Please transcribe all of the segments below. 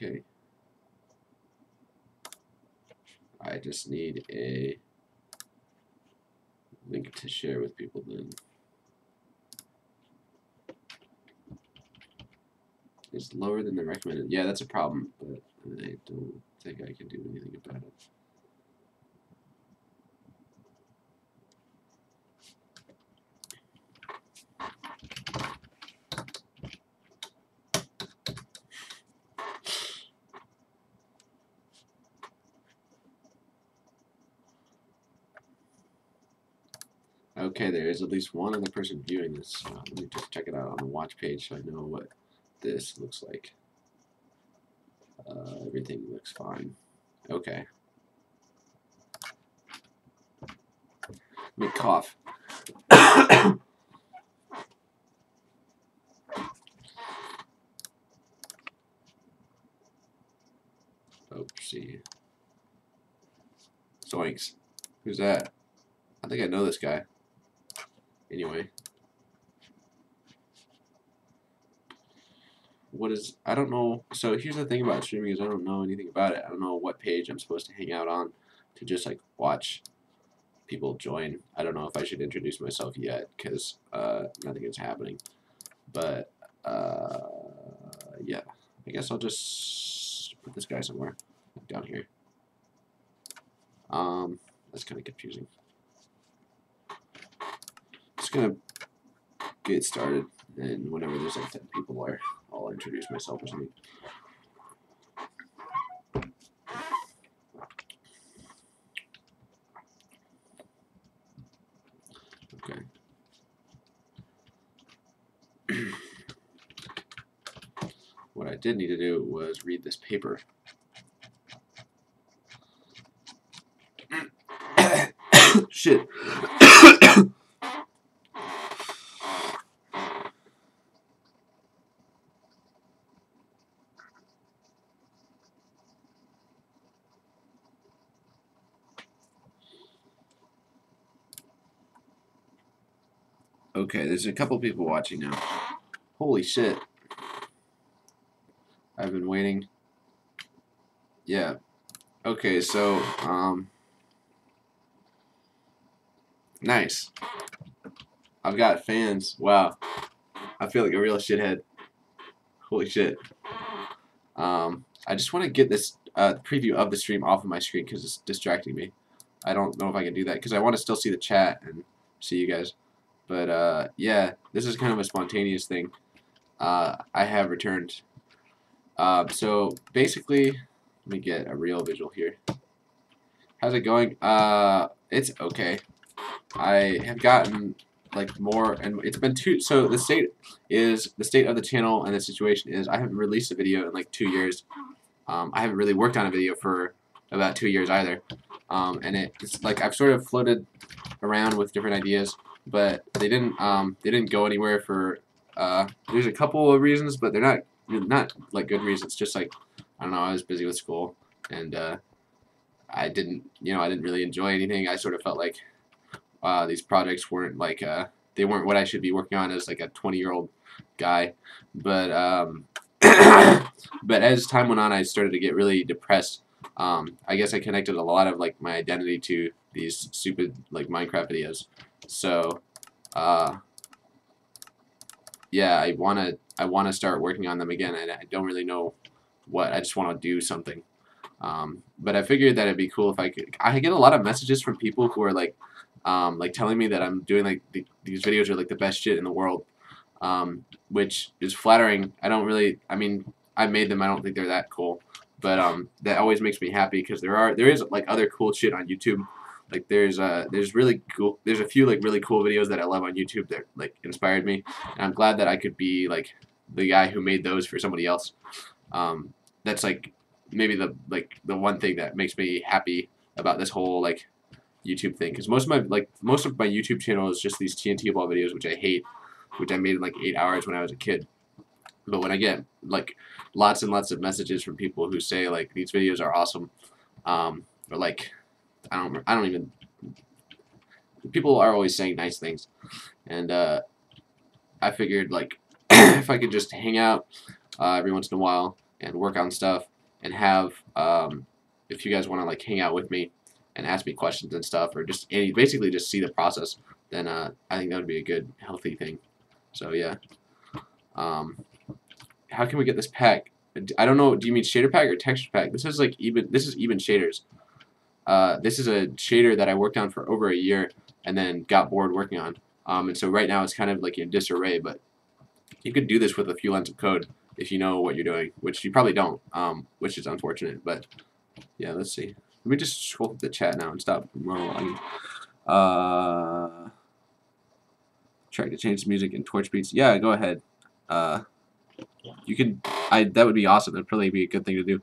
Okay. I just need a link to share with people then. It's lower than the recommended. Yeah, that's a problem, but I don't think I can do anything about it. Okay, there is at least one other person viewing this. Let me just check it out on the watch page so I know what this looks like. Everything looks fine. Okay. Let me cough. Oopsie. Zoinks. Who's that? I think I know this guy. Anyway. What is... I don't know... So here's the thing about streaming is I don't know anything about it. I don't know what page I'm supposed to hang out on to just like watch people join. I don't know if I should introduce myself yet because nothing is happening. But yeah. I guess I'll just put this guy somewhere down here. That's kind of confusing. Just gonna get started, and whenever there's like 10 people there, I'll introduce myself or something. Okay. What I did need to do was read this paper. Shit. Okay, there's a couple people watching now. Holy shit. I've been waiting. Yeah. Okay, so, nice. I've got fans. Wow. I feel like a real shithead. Holy shit. I just want to get this preview of the stream off of my screen because it's distracting me. I don't know if I can do that because I want to still see the chat and see you guys. But yeah, this is kind of a spontaneous thing. I have returned. So basically, let me get a real visual here. How's it going? It's okay. I have gotten like more, and it's been so the state of the channel and the situation is I haven't released a video in like 2 years. I haven't really worked on a video for about 2 years either. And it's like I've sort of floated around with different ideas, but they didn't go anywhere for there's a couple of reasons, but they're not like good reasons. Just like I don't know, I was busy with school and I didn't really enjoy anything. I sort of felt like these projects weren't like they weren't what I should be working on as like a 20-year-old guy. But but as time went on, I started to get really depressed. I guess I connected a lot of like my identity to these stupid like Minecraft videos. So yeah, I wanna start working on them again, and I don't really know what. I just want to do something. But I figured that it'd be cool if I could. I get a lot of messages from people who are like telling me that I'm doing like these videos are like the best shit in the world, which is flattering. I don't really. I mean, I made them. I don't think they're that cool, but that always makes me happy because there is like other cool shit on YouTube. Like there's really cool. There's a few like really cool videos that I love on YouTube that like inspired me, and I'm glad that I could be like the guy who made those for somebody else. That's like maybe the one thing that makes me happy about this whole like YouTube thing, because most of my YouTube channel is just these TNT ball videos, which I hate, which I made in like 8 hours when I was a kid. But when I get like lots and lots of messages from people who say like these videos are awesome, or like I don't even, people are always saying nice things, and I figured like if I could just hang out every once in a while and work on stuff and have if you guys want to like hang out with me and ask me questions and stuff, or just basically just see the process, then I think that would be a good, healthy thing. So yeah. How can we get this pack? I don't know. Do you mean shader pack or texture pack? This is like even. This is even shaders. This is a shader that I worked on for over a year and then got bored working on. And so right now it's kind of like in disarray, but you could do this with a few lines of code if you know what you're doing, which you probably don't, which is unfortunate. But yeah, let's see. Let me just scroll through the chat now and stop monologuing. Try to change the music in torch beats. Yeah, go ahead. You can. That would be awesome. That'd probably be a good thing to do.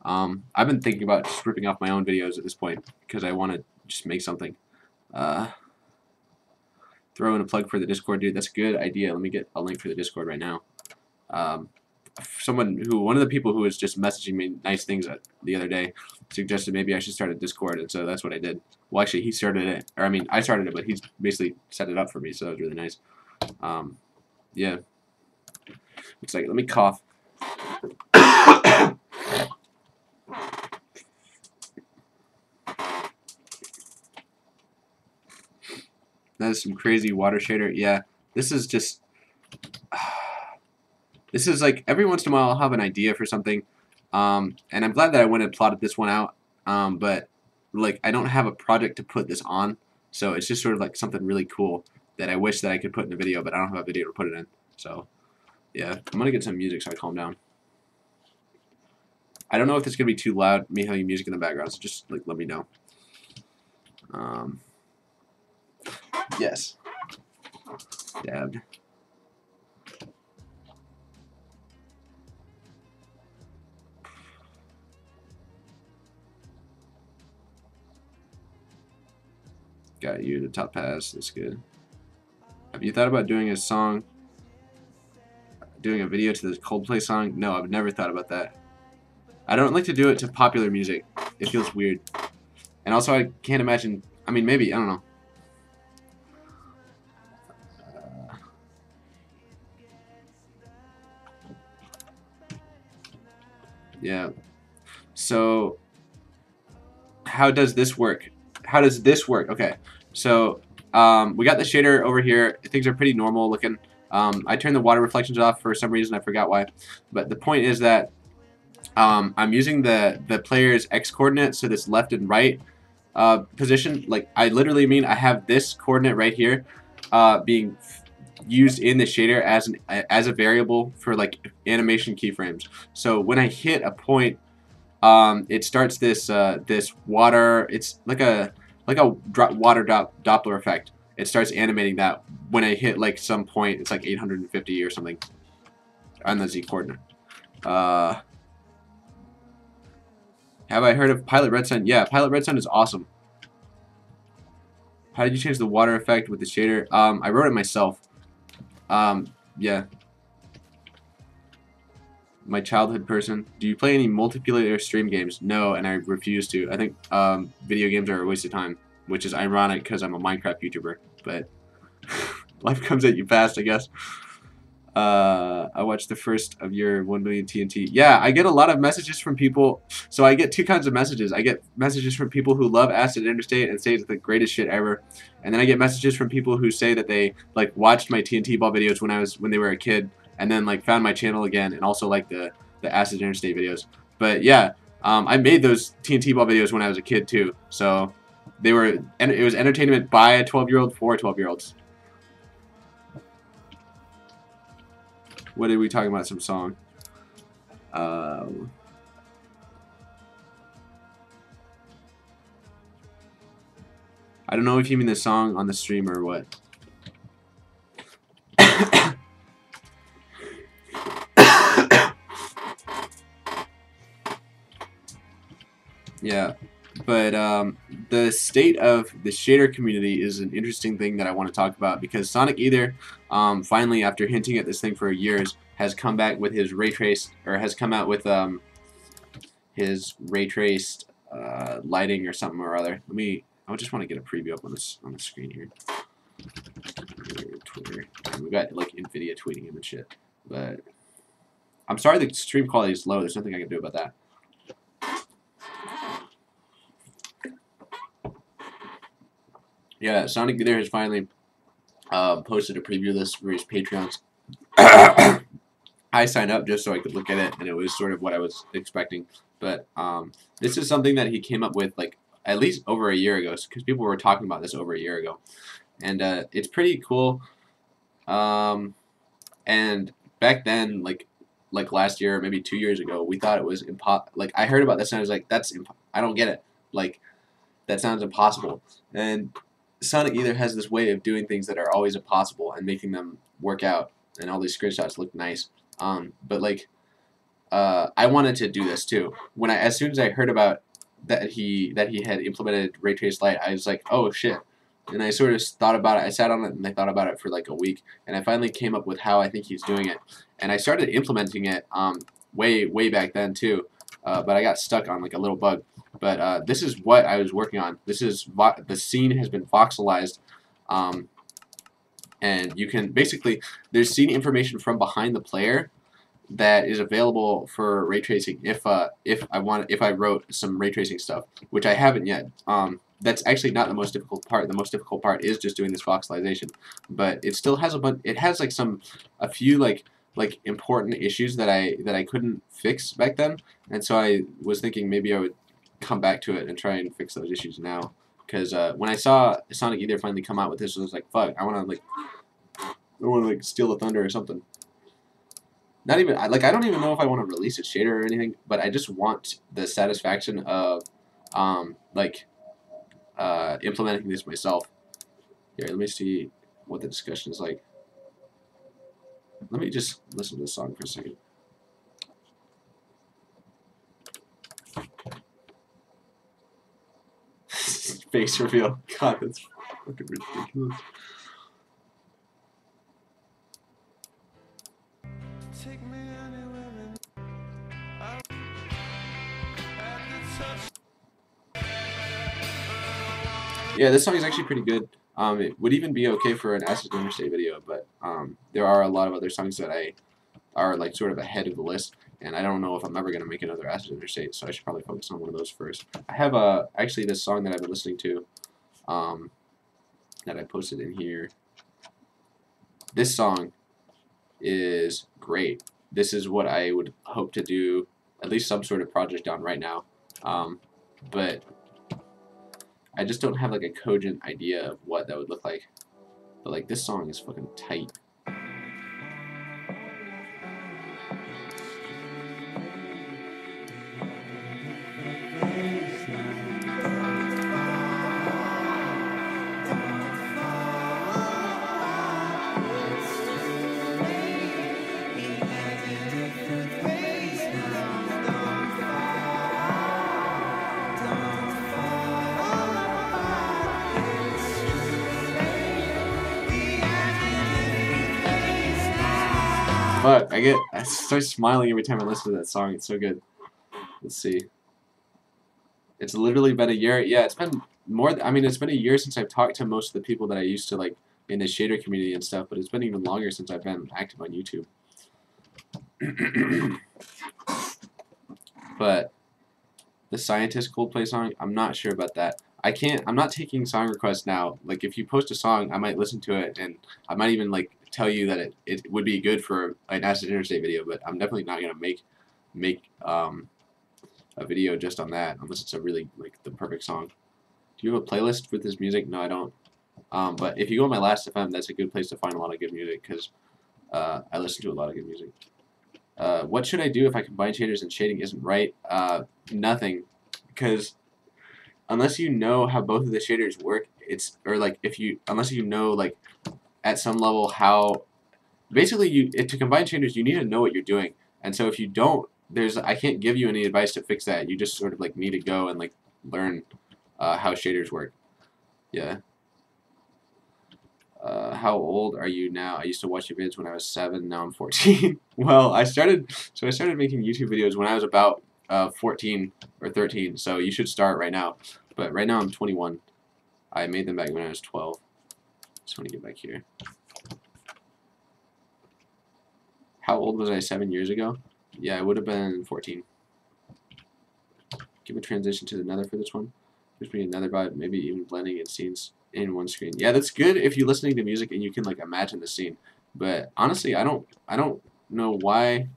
I've been thinking about just ripping off my own videos at this point because I want to just make something. Throw in a plug for the Discord, dude. That's a good idea. Let me get a link for the Discord right now. One of the people who was just messaging me nice things the other day suggested maybe I should start a Discord, and so that's what I did. Well, actually, he started it, or I mean, I started it, but he's basically set it up for me, so that was really nice. Yeah. Looks like, let me cough. That is some crazy water shader. Yeah, this is just... This is like, every once in a while I'll have an idea for something, and I'm glad that I went and plotted this one out, but like I don't have a project to put this on, so it's just sort of like something really cool that I wish that I could put in a video, but I don't have a video to put it in. So yeah, I'm gonna get some music so I calm down. I don't know if this is gonna be too loud, me having music in the background, so just like let me know. Yes. Dabbed. Got you, the top pass. That's good. Have you thought about doing a video to this Coldplay song? No, I've never thought about that. I don't like to do it to popular music. It feels weird. And also, I can't imagine. I mean, maybe, I don't know. Yeah. So, how does this work? How does this work? Okay. So, we got the shader over here. Things are pretty normal looking. I turned the water reflections off for some reason. I forgot why. But the point is that I'm using the player's X coordinate, so this left and right position. Like, I literally mean I have this coordinate right here being used in the shader as a variable for like animation keyframes. So when I hit a point, it starts this this water. It's like a water Doppler effect. It starts animating that when I hit like some point. It's like 850 or something on the Z coordinate. Have I heard of Pilot Red Sun? Yeah, Pilot Red Sun is awesome. How did you change the water effect with the shader? I wrote it myself. Yeah. My childhood person. Do you play any multiplayer stream games? No, and I refuse to. I think video games are a waste of time, which is ironic because I'm a Minecraft YouTuber. But life comes at you fast, I guess. I watched the first of your 1 million TNT. Yeah, I get a lot of messages from people. So I get two kinds of messages. I get messages from people who love Acid Interstate and say it's the greatest shit ever. And then I get messages from people who say that they like watched my TNT ball videos when they were a kid, and then like found my channel again and also like the Acid Interstate videos. But yeah, I made those TNT ball videos when I was a kid too. So it was entertainment by a 12-year-old for 12-year-olds. What are we talking about? Some song. I don't know if you mean the song on the stream or what. Yeah, but the state of the shader community is an interesting thing that I want to talk about, because Sonic Ether, finally, after hinting at this thing for years, has come back with his Raytraced, or has come out with his Raytraced lighting or something or other. I just want to get a preview up on the screen here. Twitter. We got like Nvidia tweeting him and shit, but I'm sorry the stream quality is low. There's nothing I can do about that. Yeah, Sonic Leader has finally posted a preview list for his Patreons. I signed up just so I could look at it, and it was sort of what I was expecting. But this is something that he came up with like at least over a year ago, because people were talking about this over a year ago, and it's pretty cool. And back then, like last year, or maybe 2 years ago, we thought it was like I heard about this and I was like, I don't get it. Like that sounds impossible. And Sonic Either has this way of doing things that are always impossible and making them work out, and all these screenshots look nice. But like, I wanted to do this too. As soon as I heard about that he had implemented Raytraced Lite, I was like, oh shit. And I sort of thought about it. I sat on it and I thought about it for like a week, and I finally came up with how I think he's doing it. And I started implementing it way back then too, but I got stuck on like a little bug. But this is what I was working on. This is the scene has been voxelized, and you can basically there's scene information from behind the player that is available for ray tracing if I wrote some ray tracing stuff, which I haven't yet. That's actually not the most difficult part. The most difficult part is just doing this voxelization, but it still has it has like a few like important issues that I couldn't fix back then, and so I was thinking maybe I would come back to it and try and fix those issues now. Because when I saw Sonic Either finally come out with this, I was like, fuck, I want to steal the thunder or something. Not even I don't even know if I want to release a shader or anything, but I just want the satisfaction of implementing this myself. Here, let me see what the discussion is like. Let me just listen to this song for a second. Face reveal. God, that's fucking ridiculous. Take me anywhere. Yeah, this song is actually pretty good. It would even be okay for an Acid Interstate video, but there are a lot of other songs that are like sort of ahead of the list, and I don't know if I'm ever going to make another Acid Interstate, so I should probably focus on one of those first. I have actually this song that I've been listening to that I posted in here. This song is great. This is what I would hope to do at least some sort of project on right now, but I just don't have like a cogent idea of what that would look like. But like this song is fucking tight. But I start smiling every time I listen to that song. It's so good. Let's see. It's literally been a year. Yeah, it's been more. I mean, it's been a year since I've talked to most of the people that I used to like in the shader community and stuff. But it's been even longer since I've been active on YouTube. But the Scientist Coldplay song, I'm not sure about that. I'm not taking song requests now. Like if you post a song, I might listen to it, and I might even like tell you that it would be good for an Acid Interstate video, but I'm definitely not gonna make a video just on that unless it's a really like the perfect song. Do you have a playlist with this music? No, I don't. But if you go on my Last.fm, that's a good place to find a lot of good music because I listen to a lot of good music. What should I do if I combine shaders and shading isn't right? Nothing, because unless you know how both of the shaders work, unless you know like at some level how basically to combine shaders you need to know what you're doing, and so if you don't, I can't give you any advice to fix that. You just sort of like need to go and like learn how shaders work. Yeah. How old are you now? I used to watch your vids when I was 7. Now I'm 14. Well, I started making YouTube videos when I was about 14 or 13. So you should start right now. But right now I'm 21. I made them back when I was 12. Just want to get back here. How old was I 7 years ago? Yeah, it would have been 14. Give a transition to the nether for this one. Gives me another vibe, maybe even blending in scenes in one screen. Yeah, that's good if you're listening to music and you can like imagine the scene. But honestly, I don't know why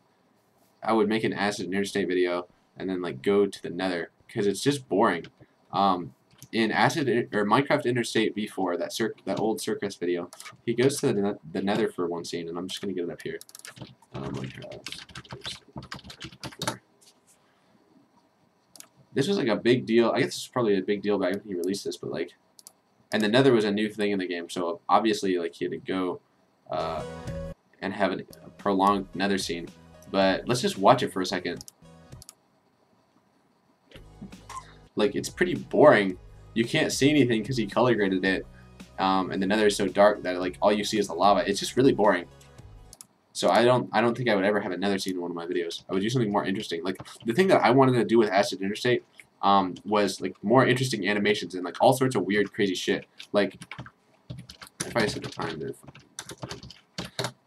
I would make an acid interstate video and then like go to the nether, because it's just boring. In Minecraft Interstate V4, that old circus video, he goes to the nether for one scene, and I'm just gonna get it up here. This was like a big deal. I guess this was probably a big deal back when he released this, but like, and the nether was a new thing in the game, so obviously like he had to go and have a prolonged nether scene. But let's just watch it for a second. Like, it's pretty boring. You can't see anything because he color graded it, and the nether is so dark that like all you see is the lava. It's just really boring. So I don't think I would ever have a nether scene in one of my videos. I would do something more interesting. Like the thing that I wanted to do with Acid Interstate was like more interesting animations and like all sorts of weird, crazy shit. Like if I set the time to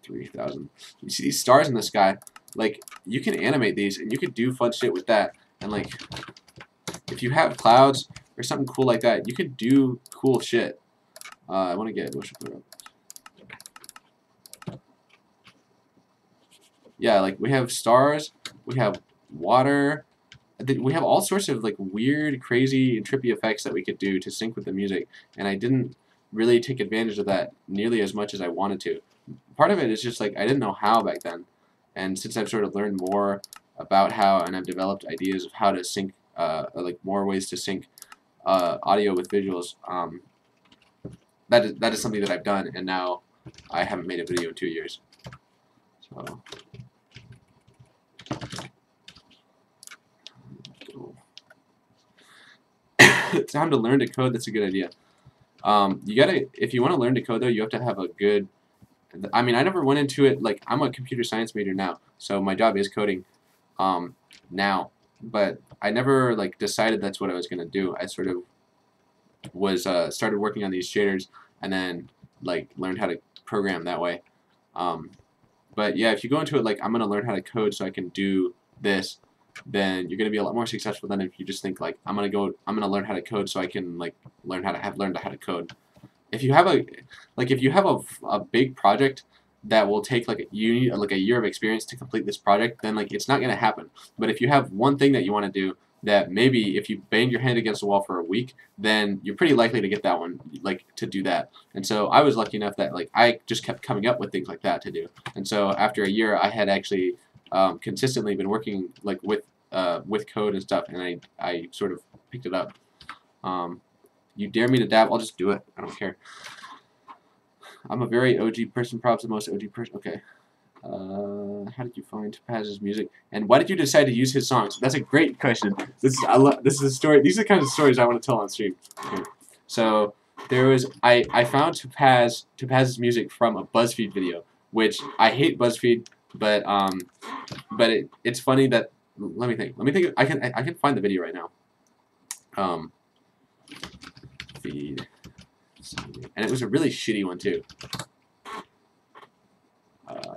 3,000, you see these stars in the sky. Like you can animate these and you could do fun shit with that. And like if you have clouds or something cool like that, you could do cool shit. I want to get yeah, like we have stars, we have water, we have all sorts of like weird, crazy, and trippy effects that we could do to sync with the music, and I didn't really take advantage of that nearly as much as I wanted to. Part of it is just like I didn't know how back then, and since I've sort of learned more about how, and I've developed ideas of how to sync, like more ways to sync audio with visuals, that is something that I've done, and now I haven't made a video in 2 years. So. It's time to learn to code. That's a good idea. You gotta, if you want to learn to code though, you have to have a good. I mean, I never went into it like I'm a computer science major now, so my job is coding, now. But I never like decided that's what I was gonna do. I sort of was started working on these shaders and then like learned how to program that way. But yeah, if you go into it like I'm gonna learn how to code so I can do this, then you're gonna be a lot more successful than if you just think like I'm gonna learn how to code so I can like learn how to code. If you have a big project that will take like you need like a year of experience to complete this project, then like it's not gonna happen. But if you have one thing that you want to do that maybe if you bang your hand against the wall for a week, then you're pretty likely to get that one, like to do that. And so I was lucky enough that like I just kept coming up with things like that to do. And so after a year, I had actually consistently been working like with code and stuff, and I sort of picked it up. You dare me to dab, I'll just do it. I don't care. I'm a very OG person, perhaps the most OG person. Okay. How did you find Paz's music, and why did you decide to use his songs? That's a great question. This is a story. These are the kinds of stories I want to tell on stream. Okay. So there was I found Paz's music from a BuzzFeed video, which I hate BuzzFeed, but it's funny that let me think. I can find the video right now. Feed, and it was a really shitty one too.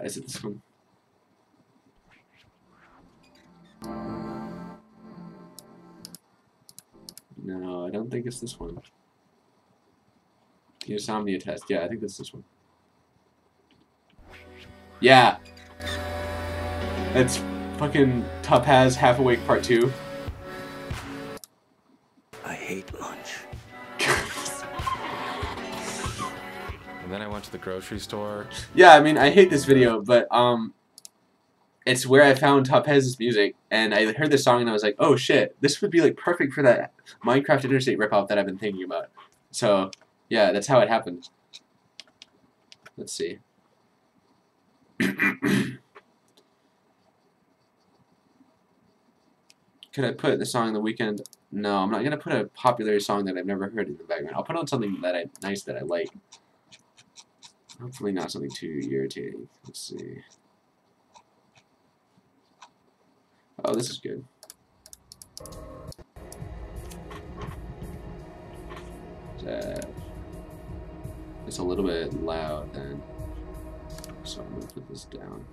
Is it this one? No, I don't think it's this one. The Insomnia Test. Yeah, I think that's this one. Yeah. It's fucking Topaz Half Awake Part 2. I hate lunch. And then I went to the grocery store. Yeah, I mean, I hate this video, but it's where I found Topaz's music, and I heard this song, and I was like, oh shit, this would be like perfect for that Minecraft Interstate ripoff that I've been thinking about. So, yeah, that's how it happened. Let's see. Could I put the song The Weekend? No, I'm not gonna put a popular song that I've never heard in the background. I'll put on something that nice that I like. Hopefully not something too irritating. Let's see. Oh, this is good. It's a little bit loud then, so I'm gonna put this down.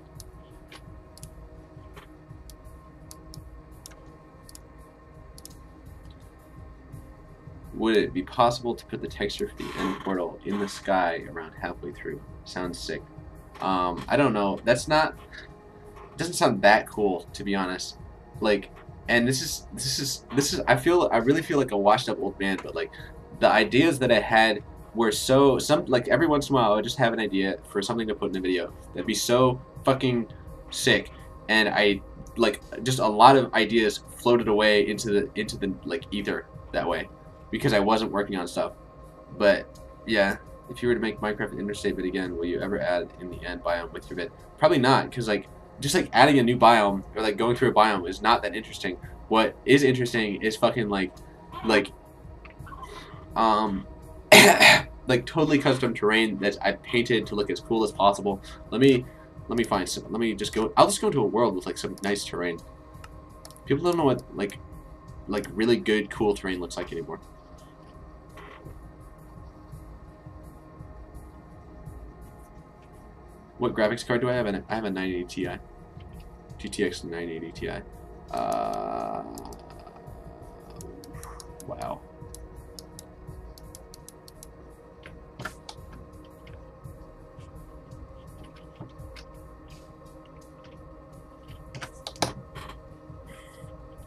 Would it be possible to put the texture for the end portal in the sky around halfway through? Sounds sick. I don't know. That's not. It doesn't sound that cool, to be honest. Like, and this is. I really feel like a washed up old man, but like, the ideas that I had were so like every once in a while I would just have an idea for something to put in a video that'd be so fucking sick, and I like just a lot of ideas floated away into the like ether that way because I wasn't working on stuff. But yeah, if you were to make Minecraft an interstate bit again, will you ever add in the end biome with your bit? Probably not, because like just like adding a new biome or like going through a biome is not that interesting. What is interesting is fucking like like totally custom terrain that I painted to look as cool as possible. Let me find some. Let me just go. I'll just go to a world with like some nice terrain. People don't know what like really good cool terrain looks like anymore. What graphics card do I have? I have a 980 Ti, GTX 980 Ti. Wow.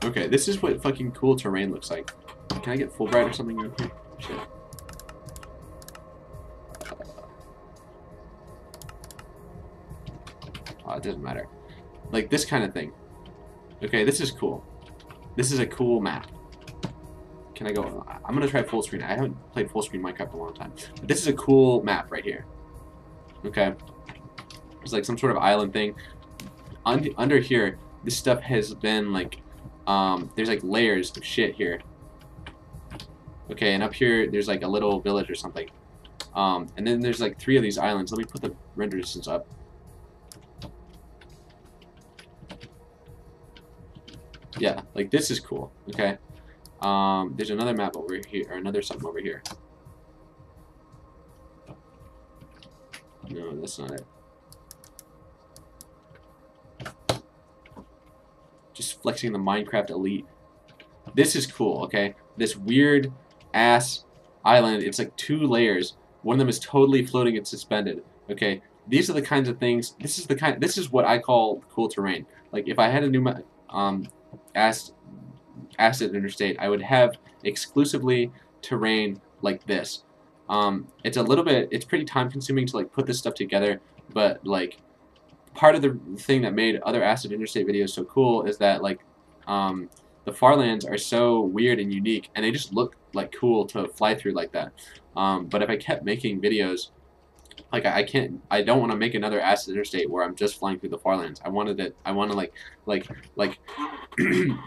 Okay, this is what fucking cool terrain looks like. Can I get Fulbright or something real quick? Shit. Oh, it doesn't matter. Like this kind of thing. Okay, this is cool. This is a cool map. Can I go? I'm gonna try full screen. I haven't played full screen Minecraft in a long time. But this is a cool map right here. Okay. It's like some sort of island thing. Under here, this stuff has been like, there's like layers of shit here. Okay, and up here, there's like a little village or something. And then there's like 3 of these islands. Let me put the render distance up. Yeah, like this is cool. Okay. There's another map over here, or another something over here. No, that's not it. Just flexing the Minecraft elite. This is cool, okay? This weird ass island, it's like 2 layers. One of them is totally floating and suspended. Okay? These are the kinds of things, this is what I call cool terrain. Like if I had a new acid interstate, I would have exclusively terrain like this. It's pretty time consuming to like put this stuff together, but like part of the thing that made other acid interstate videos so cool is that like the farlands are so weird and unique, and they just look like cool to fly through like that. But if I kept making videos, like I don't want to make another acid interstate where I'm just flying through the farlands. I want to like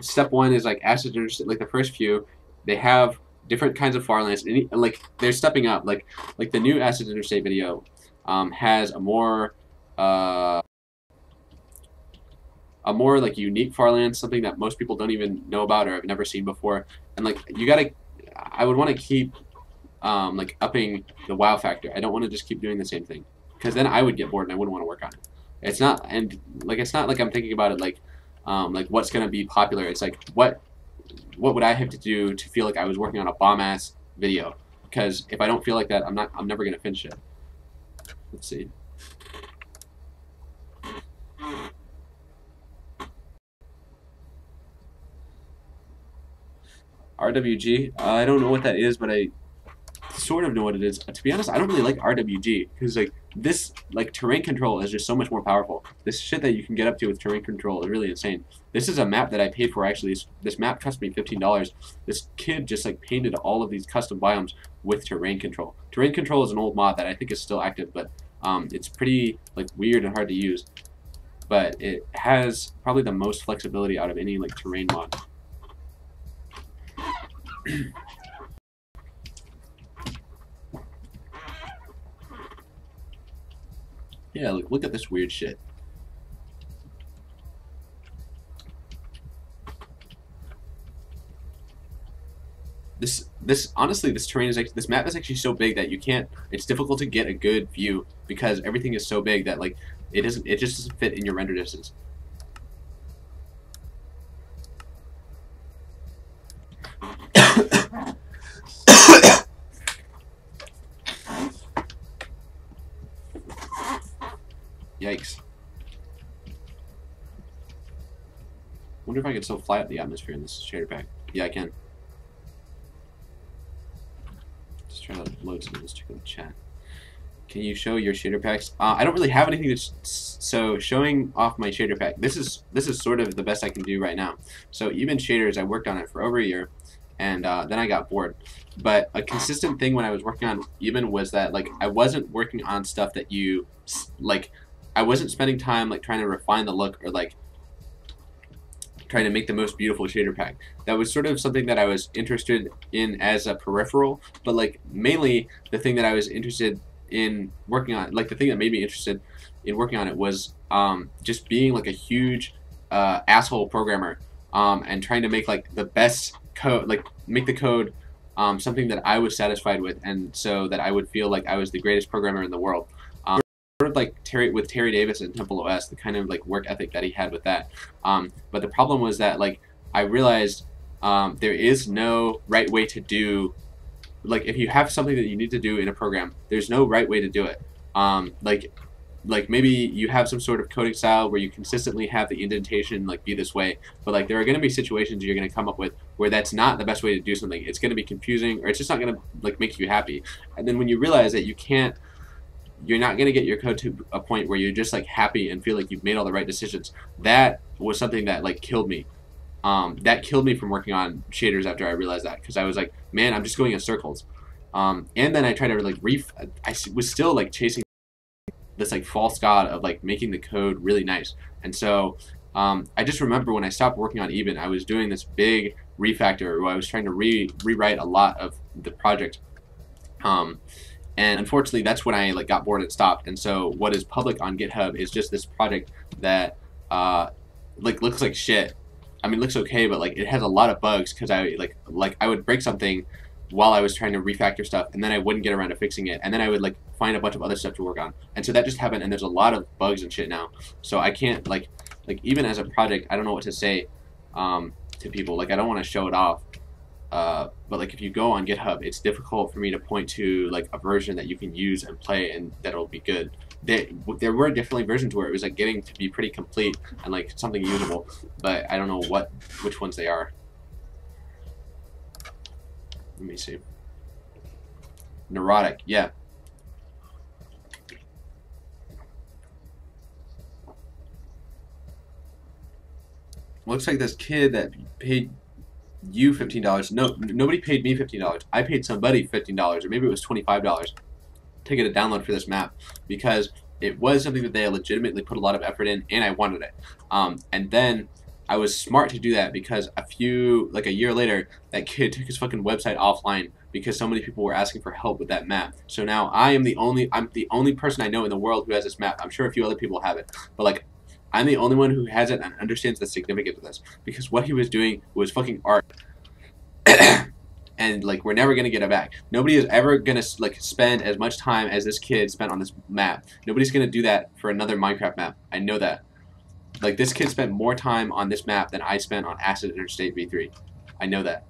step 1 is like acid interstate, like the first few, they have different kinds of farlands, and like they're stepping up. Like the new acid interstate video has a more like unique farland, something that most people don't even know about or have never seen before. And like I would want to keep like upping the wow factor. I don't want to just keep doing the same thing, because then I would get bored and I wouldn't want to work on it. It's not like I'm thinking about it like what's gonna be popular. It's like what would I have to do to feel like I was working on a bomb ass video? Because if I don't feel like that, I'm never gonna finish it. Let's see. RWG. I don't know what that is, but I sort of know what it is. To be honest, I don't really like RWG, because like this terrain control is just so much more powerful. This shit that you can get up to with terrain control is really insane. This is a map that I paid for actually. This map cost me $15. This kid just like painted all of these custom biomes with terrain control. Terrain control is an old mod that I think is still active, but it's pretty like weird and hard to use. But it has probably the most flexibility out of any like terrain mod. Yeah, look at this weird shit. Honestly, this terrain is this map is actually so big that it's difficult to get a good view, because everything is so big that like it just doesn't fit in your render distance. Wonder if I can still fly up the atmosphere in this shader pack. Yeah, I can. Just trying to load some of this. Check out the chat. Can you show your shader packs? I don't really have anything to so showing off my shader pack. This is sort of the best I can do right now. So even shaders, I worked on it for over a year, and then I got bored. But a consistent thing when I was working on even was that like I wasn't working on stuff that you like. I wasn't spending time like trying to refine the look or like trying to make the most beautiful shader pack. That was sort of something that I was interested in as a peripheral, but like mainly the thing that I was interested in working on, like the thing that made me interested in working on it was just being like a huge asshole programmer and trying to make like the best code, like make the code something that I was satisfied with, and so that I would feel like I was the greatest programmer in the world. Sort of like Terry Davis and Temple OS, the kind of like work ethic that he had with that. But the problem was that like I realized there is no right way to do, like if you have something that you need to do in a program, there's no right way to do it. Like maybe you have some sort of coding style where you consistently have the indentation like be this way, but like there are going to be situations you're going to come up with where that's not the best way to do something. It's going to be confusing, or it's just not going to like make you happy. And then when you realize that you're not going to get your code to a point where you're just like happy and feel like you've made all the right decisions. That was something that like killed me. That killed me from working on shaders after I realized that, because I was like, man, I'm just going in circles. And then I tried to like I was still like chasing this like false god of like making the code really nice. And so I just remember when I stopped working on Eben, I was doing this big refactor where I was trying to rewrite a lot of the project. And unfortunately, that's when I like got bored and stopped. And so what is public on GitHub is just this project that like looks like shit. I mean, it looks okay, but like it has a lot of bugs because I like I would break something while I was trying to refactor stuff, and then I wouldn't get around to fixing it, and then I would like find a bunch of other stuff to work on. And so that just happened, and there's a lot of bugs and shit now. So I can't like even as a project, I don't know what to say to people. Like I don't want to show it off. But like if you go on GitHub, it's difficult for me to point to like a version that you can use and play and that'll be good. There were definitely versions where it was like getting to be pretty complete and like something usable, but I don't know which ones they are. Let me see. Neurotic, yeah. Looks like this kid that paid you $15. No, nobody paid me $15. I paid somebody $15, or maybe it was $25 to get a download for this map, because it was something that they legitimately put a lot of effort in, and I wanted it. And then I was smart to do that because like a year later, that kid took his fucking website offline because so many people were asking for help with that map. So now I'm the only person I know in the world who has this map. I'm sure a few other people have it, but like I'm the only one who has it and understands the significance of this, because what he was doing was fucking art. And like we're never gonna get it back. Nobody is ever gonna like spend as much time as this kid spent on this map. Nobody's gonna do that for another Minecraft map. I know that. Like this kid spent more time on this map than I spent on Acid Interstate V3. I know that.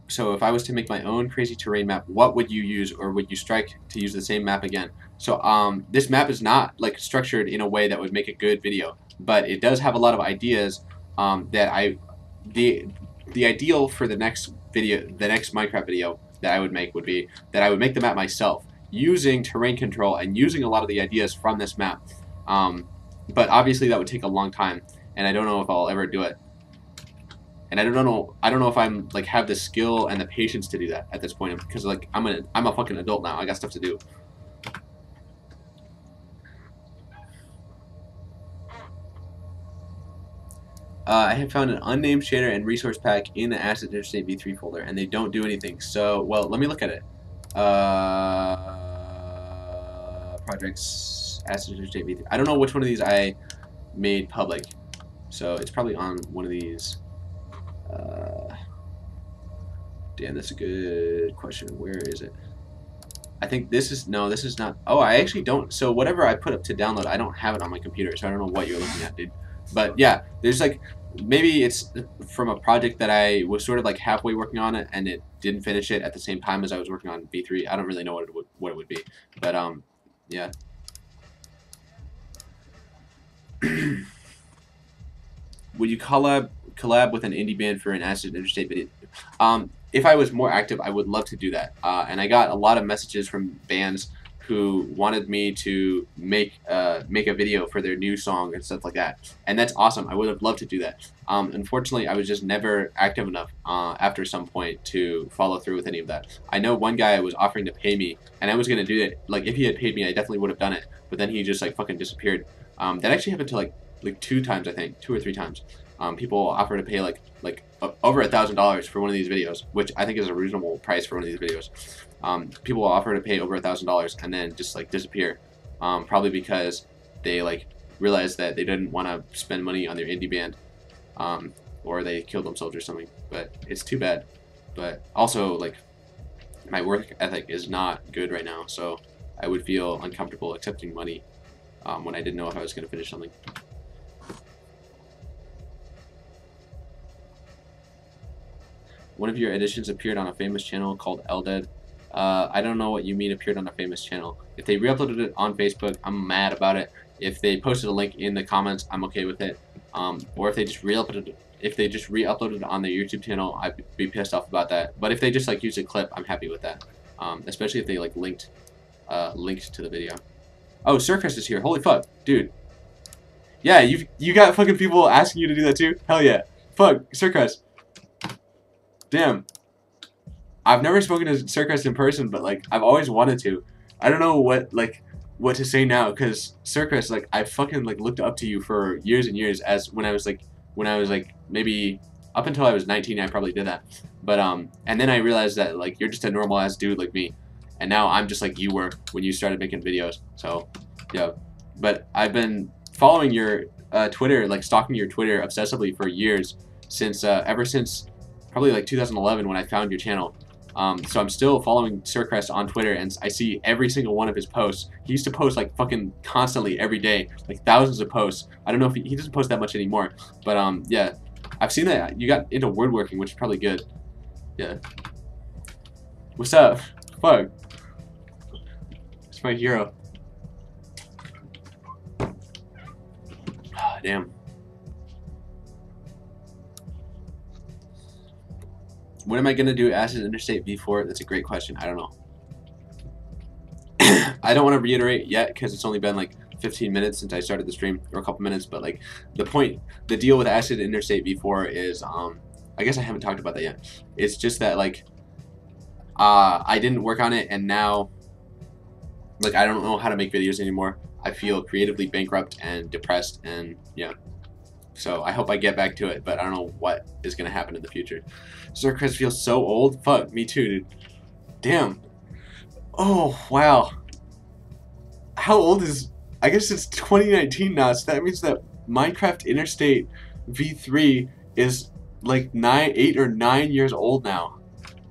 So if I was to make my own crazy terrain map, what would you use, or would you strike to use the same map again? So this map is not like structured in a way that would make a good video, but it does have a lot of ideas that the ideal for the next Minecraft video that I would make would be that I would make the map myself using terrain control and using a lot of the ideas from this map. But obviously that would take a long time, and I don't know if I'll ever do it. And I don't know if I'm like have the skill and the patience to do that at this point, because like I'm a fucking adult now. I got stuff to do. I have found an unnamed shader and resource pack in the Acid Interstate V3 folder, and they don't do anything. So, well, let me look at it. Projects, Acid Interstate V3. I don't know which one of these I made public, so it's probably on one of these. Damn, that's a good question. Where is it? I think this is, no, this is not. Oh, I actually don't. So whatever I put up to download, I don't have it on my computer, so I don't know what you're looking at, dude. But yeah, there's like, maybe it's from a project that I was sort of like halfway working on it, and it didn't finish it at the same time as I was working on V3. I don't really know what it would be, but yeah. Would you collab with an indie band for an Acid Interstate video? If I was more active, I would love to do that. And I got a lot of messages from bands who wanted me to make a video for their new song and stuff like that. And that's awesome. I would have loved to do that. Unfortunately, I was just never active enough after some point to follow through with any of that. I know one guy was offering to pay me, and I was gonna do it. Like, if he had paid me, I definitely would have done it. But then he just like fucking disappeared. That actually happened to like 2 times, I think, 2 or 3 times. People offer to pay like over $1,000 for one of these videos, which I think is a reasonable price for one of these videos. People will offer to pay over $1,000 and then just like disappear, probably because they like realized that they didn't want to spend money on their indie band, or they killed themselves or something. But it's too bad. But also, like, my work ethic is not good right now, so I would feel uncomfortable accepting money when I didn't know if I was going to finish something. One of your editions appeared on a famous channel called Eldad. I don't know what you mean appeared on a famous channel. If they re-uploaded it on Facebook, I'm mad about it. If they posted a link in the comments, I'm okay with it. Or if they just re-uploaded it on their YouTube channel, I'd be pissed off about that. But if they just like used a clip, I'm happy with that. Especially if they like linked to the video. Oh, Circus is here. Holy fuck, dude. Yeah, you got fucking people asking you to do that too? Hell yeah. Fuck, Circus. Damn. I've never spoken to Circus in person, but like I've always wanted to. I don't know what to say now, because Circus, like, I fucking like looked up to you for years and years, as when I was like maybe up until I was 19, I probably did that. But and then I realized that like you're just a normal ass dude like me, and now I'm just like you were when you started making videos. So yeah, but I've been following your Twitter, like stalking your Twitter obsessively for years, since ever since probably like 2011 when I found your channel. So I'm still following Circus on Twitter, and I see every single one of his posts. He used to post like fucking constantly every day, like thousands of posts. I don't know if he doesn't post that much anymore, but yeah, I've seen that you got into woodworking, which is probably good. Yeah. What's up? Fuck. It's my hero. Damn. When am I going to do Acid Interstate V4? That's a great question. I don't know. I don't want to reiterate yet because it's only been like 15 minutes since I started the stream, or a couple minutes, but like the deal with Acid Interstate V4 is, I guess I haven't talked about that yet. It's just that like, I didn't work on it, and now like I don't know how to make videos anymore. I feel creatively bankrupt and depressed, and yeah. So I hope I get back to it, but I don't know what is going to happen in the future. Circus feels so old. Fuck, me too, dude. Damn. Oh, wow. How old is... I guess it's 2019 now, so that means that Minecraft Interstate V3 is like 8 or 9 years old now.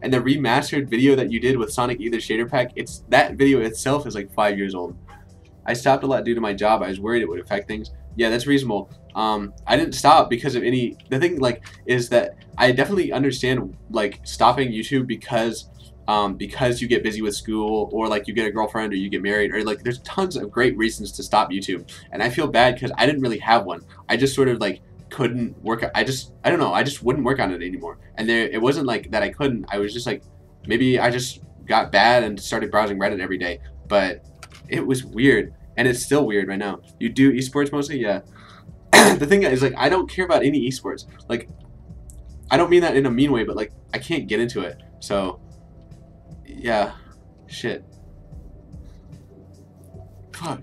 And the remastered video that you did with Sonic Ether Shader Pack, that video itself is like 5 years old. I stopped a lot due to my job. I was worried it would affect things. Yeah, that's reasonable. I didn't stop because of any... The thing, like, is that I definitely understand, like, stopping YouTube because you get busy with school, or, like, you get a girlfriend, or you get married, or, like, there's tons of great reasons to stop YouTube. And I feel bad because I didn't really have one. I just sort of, like, couldn't work... I don't know. I just wouldn't work on it anymore. And it wasn't, like, that I couldn't. I was just, like, maybe I just got bad and started browsing Reddit every day. But it was weird. And it's still weird right now. You do esports mostly? Yeah. The thing is, like, I don't care about any esports. Like, I don't mean that in a mean way, but, like, I can't get into it. So, yeah. Shit. Fuck.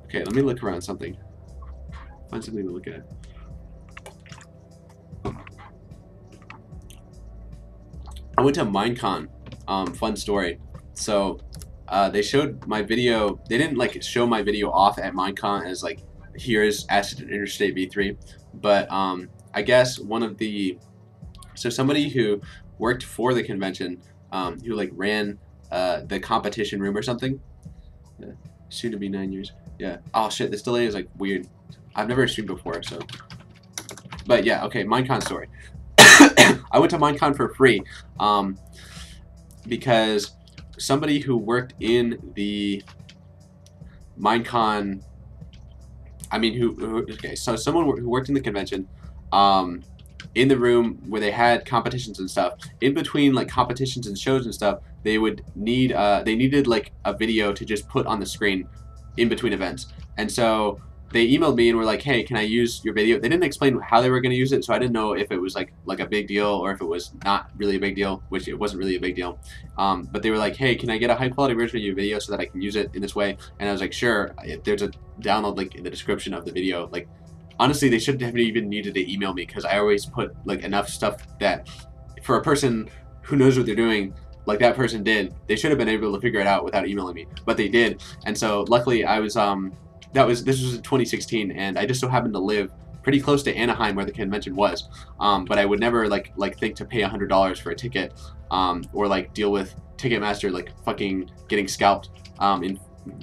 Okay, let me look around something. Find something to look at. I went to Minecon. Fun story. So they showed my video. They didn't like show my video off at Minecon as like, here's Acid Interstate V3, but I guess somebody who worked for the convention, who like ran the competition room or something. Soon to be 9 years. Yeah. Oh shit, this delay is like weird. I've never streamed before, so. But yeah, okay, Minecon story. I went to Minecon for free because somebody who worked in the Minecon. I mean, okay, so someone who worked in the convention, in the room where they had competitions and stuff. In between like competitions and shows and stuff, they would need they needed like a video to just put on the screen in between events. And so they emailed me and were like, hey, can I use your video? They didn't explain how they were going to use it, so I didn't know if it was like a big deal or if it was not really a big deal, which it wasn't really a big deal. But they were like, hey, can I get a high quality version of your video so that I can use it in this way? And I was like, sure. There's a download link in the description of the video. Like, honestly, they shouldn't have even needed to email me, because I always put like enough stuff that for a person who knows what they're doing, like that person did, they should have been able to figure it out without emailing me, but they did. And so luckily I was this was in 2016, and I just so happened to live pretty close to Anaheim where the convention was, but I would never like think to pay $100 for a ticket, or like deal with Ticketmaster like fucking getting scalped.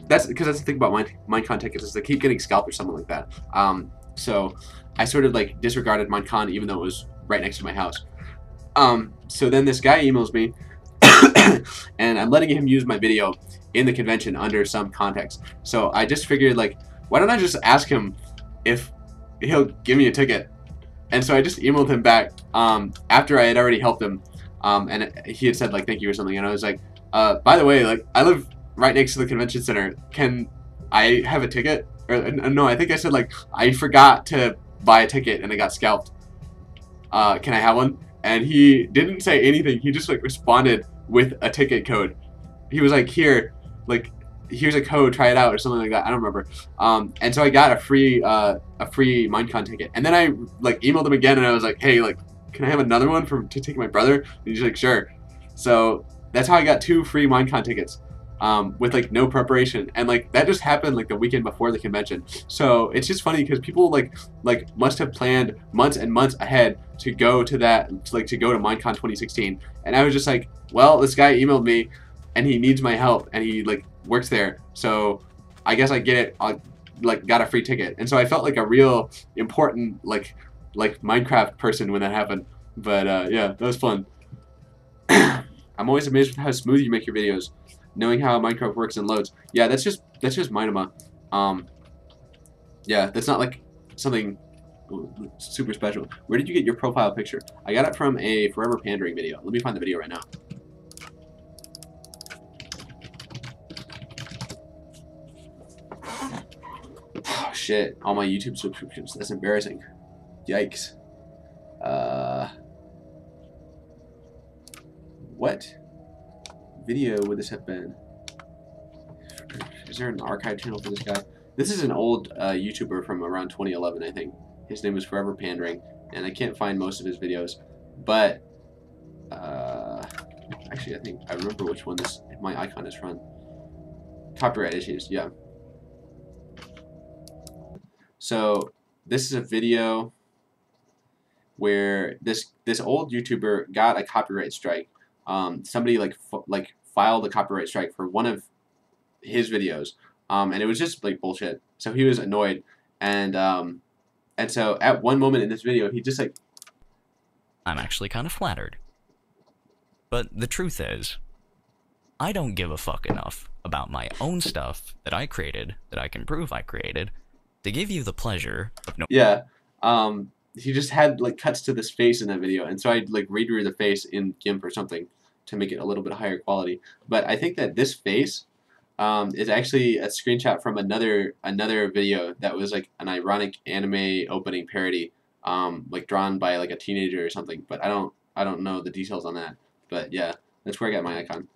That's because that's the thing about Minecon tickets, is they keep getting scalped or something like that. So I sort of like disregarded Minecon even though it was right next to my house. So then this guy emails me and I'm letting him use my video in the convention under some context. So I just figured, like, why don't I just ask him if he'll give me a ticket? And so I just emailed him back after I had already helped him, and he had said like thank you or something, and I was like, by the way, like, I live right next to the convention center, can I have a ticket? Or no, I think I said like, I forgot to buy a ticket and I got scalped, can I have one? And he didn't say anything. He just like responded with a ticket code. He was like, here, like, here's a code, try it out, or something like that. I don't remember. And so I got a free Minecon ticket. And then I like emailed him again, and I was like, hey, like, can I have another one to take my brother? And he's like, sure. So that's how I got 2 free Minecon tickets, with like no preparation. And like that just happened like the weekend before the convention. So it's just funny because people like must have planned months and months ahead to go to that, to go to Minecon 2016. And I was just like, well, this guy emailed me and he needs my help, and he like works there, so I guess I get it. I like got a free ticket, and so I felt like a real important like Minecraft person when that happened. But yeah, that was fun. I'm always amazed with how smooth you make your videos, knowing how Minecraft works and loads. Yeah, that's just Minema. Yeah, that's not like something super special. Where did you get your profile picture? I got it from a Forever Pandering video. Let me find the video right now. Oh, shit, all my YouTube subscriptions. That's embarrassing. Yikes. What video would this have been? Is there an archive channel for this guy? This is an old YouTuber from around 2011, I think. His name was Forever Pandering, and I can't find most of his videos. But actually, I think I remember which one my icon is from. Copyright issues, yeah. So this is a video where this old YouTuber got a copyright strike. Somebody like filed a copyright strike for one of his videos, and it was just like bullshit. So he was annoyed, and so at one moment in this video, he just like, I'm actually kind of flattered. But the truth is, I don't give a fuck enough about my own stuff that I created, that I can prove I created, to give you the pleasure of yeah. He just had like cuts to this face in that video, and so I like redrew the face in GIMP or something to make it a little bit higher quality. But I think that this face is actually a screenshot from another video that was like an ironic anime opening parody, like drawn by like a teenager or something. But I don't know the details on that. But yeah, that's where I got my icon.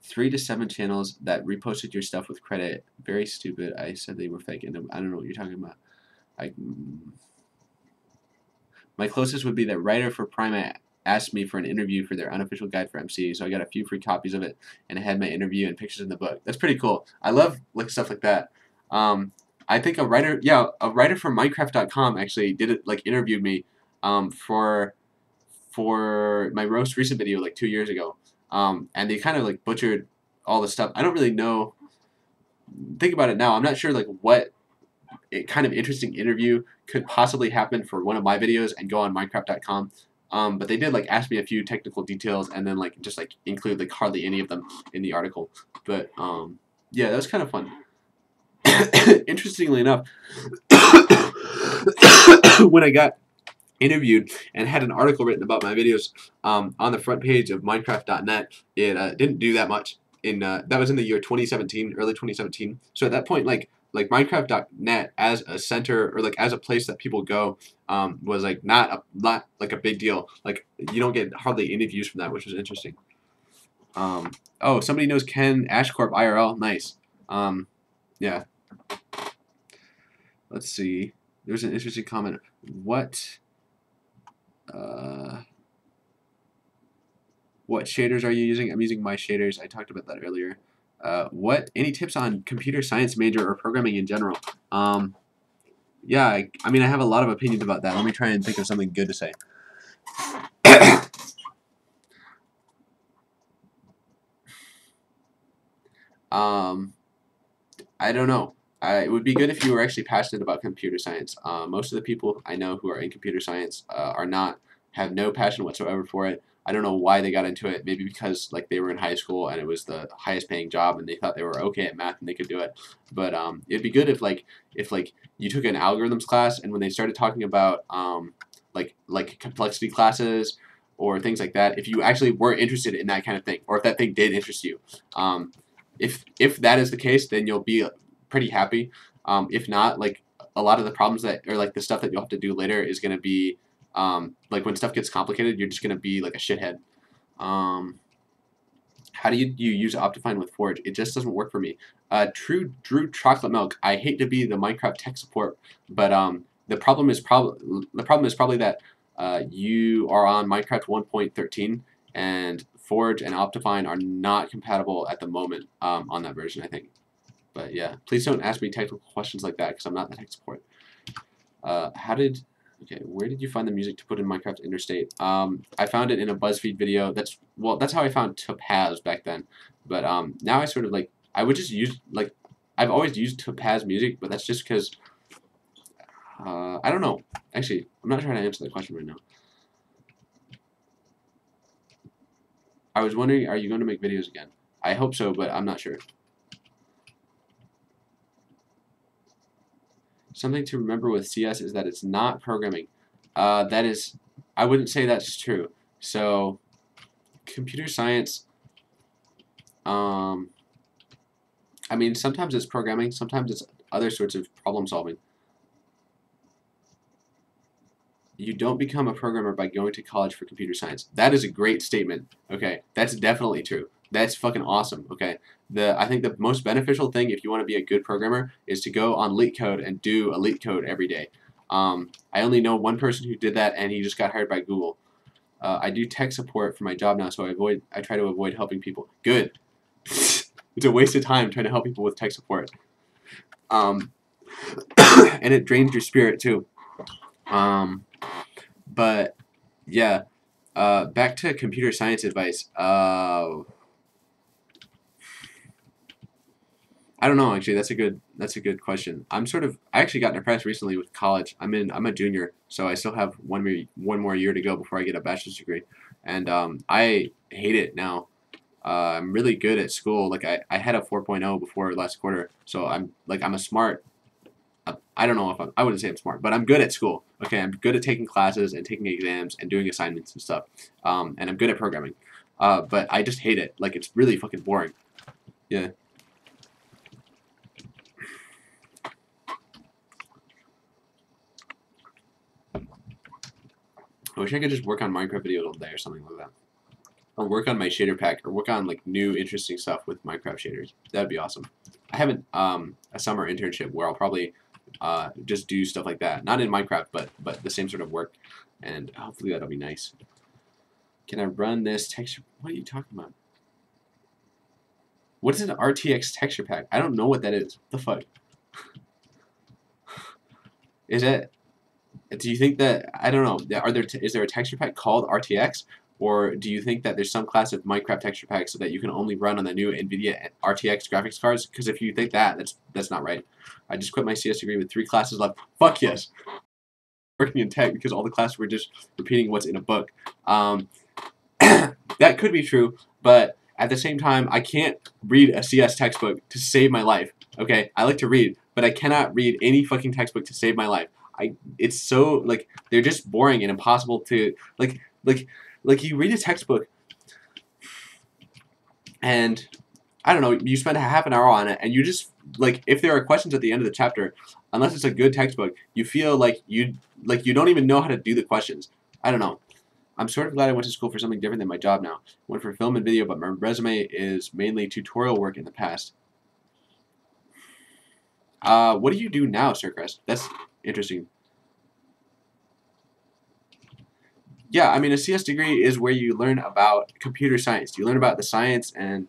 3 to 7 channels that reposted your stuff with credit. Very stupid. I said they were fake, and I don't know what you're talking about. My closest would be that writer for Prime asked me for an interview for their unofficial guide for MC, so I got a few free copies of it, and I had my interview and pictures in the book. That's pretty cool. I love like stuff like that. I think a writer from Minecraft.com actually did it, like interviewed me for my most recent video like 2 years ago. And they kind of like butchered all the stuff. I don't really know. Think about it now. I'm not sure like what kind of interesting interview could possibly happen for one of my videos and go on Minecraft.com. But they did like ask me a few technical details and then like just like include like hardly any of them in the article. But yeah, that was kind of fun. Interestingly enough, when I got interviewed and had an article written about my videos on the front page of Minecraft.net, it didn't do that much. That was in the year 2017, early 2017. So at that point, like Minecraft.net as a center or like as a place that people go was like not like a big deal. Like you don't get hardly any views from that, which was interesting. Oh, somebody knows Ken Ashcorp IRL. Nice. Yeah. Let's see. There's an interesting comment. What shaders are you using? I'm using my shaders. I talked about that earlier. Any tips on computer science major or programming in general? Yeah, I mean, I have a lot of opinions about that. Let me try and think of something good to say. I don't know. It would be good if you were actually passionate about computer science. Most of the people I know who are in computer science have no passion whatsoever for it. I don't know why they got into it. Maybe because like they were in high school and it was the highest paying job and they thought they were okay at math and they could do it. But it'd be good if you took an algorithms class and when they started talking about like complexity classes or things like that, if you actually were interested in that kind of thing, or if that thing did interest you, if that is the case, then you'll be pretty happy. If not, like a lot of the problems that or like the stuff that you'll have to do later is going to be like when stuff gets complicated, you're just going to be like a shithead. How do you use Optifine with Forge? It just doesn't work for me. True Drew Chocolate Milk. I hate to be the Minecraft tech support, but the problem is probably that you are on Minecraft 1.13 and Forge and Optifine are not compatible at the moment on that version, I think. But yeah, please don't ask me technical questions like that because I'm not the tech support. Where did you find the music to put in Minecraft Interstate? I found it in a BuzzFeed video. That's how I found Topaz back then. But now I sort of like, I would just use, like, I've always used Topaz music, but that's just because, I don't know. Actually, I'm not trying to answer the question right now. I was wondering, are you going to make videos again? I hope so, but I'm not sure. Something to remember with CS is that it's not programming. I wouldn't say that's true. So, computer science, I mean, sometimes it's programming, sometimes it's other sorts of problem solving. You don't become a programmer by going to college for computer science. That is a great statement. Okay, that's definitely true. That's fucking awesome. Okay, I think the most beneficial thing if you want to be a good programmer is to go on LeetCode and do elite code every day. I only know one person who did that, and he just got hired by Google. I do tech support for my job now, so I try to avoid helping people. Good. It's a waste of time trying to help people with tech support. And it drains your spirit too. But yeah, back to computer science advice. I don't know, actually. That's a good question. I actually got depressed recently with college. I'm a junior, so I still have one more year to go before I get a bachelor's degree, and I hate it now. I'm really good at school. Like I had a 4.0 before last quarter, so I'm a smart. I don't know if I wouldn't say I'm smart, but I'm good at school. Okay, I'm good at taking classes and taking exams and doing assignments and stuff, and I'm good at programming. But I just hate it. Like it's really fucking boring. Yeah. I wish I could just work on Minecraft videos all day or something like that. Or work on my shader pack, or work on like new interesting stuff with Minecraft shaders. That'd be awesome. I have a summer internship where I'll probably just do stuff like that. Not in Minecraft, but the same sort of work. And hopefully that'll be nice. Can I run this texture? What are you talking about? What is an RTX texture pack? I don't know what that is. What the fuck? Is it? Do you think that, I don't know, is there a texture pack called RTX? Or do you think that there's some class of Minecraft texture pack so that you can only run on the new NVIDIA RTX graphics cards? Because if you think that, that's not right. I just quit my CS degree with 3 classes left. Fuck yes. Working in tech because all the classes were just repeating what's in a book. That could be true, but at the same time, I can't read a CS textbook to save my life. Okay, I like to read, but I cannot read any fucking textbook to save my life. It's so like they're just boring and impossible to like you read a textbook and I don't know, you spend a half an hour on it and you just like if there are questions at the end of the chapter, unless it's a good textbook, you feel like you don't even know how to do the questions. I don't know. I'm sort of glad I went to school for something different than my job now. Went for film and video, but my resume is mainly tutorial work in the past. What do you do now, Sir Crest? That's interesting. Yeah, I mean, a CS degree is where you learn about computer science. You learn about the science and,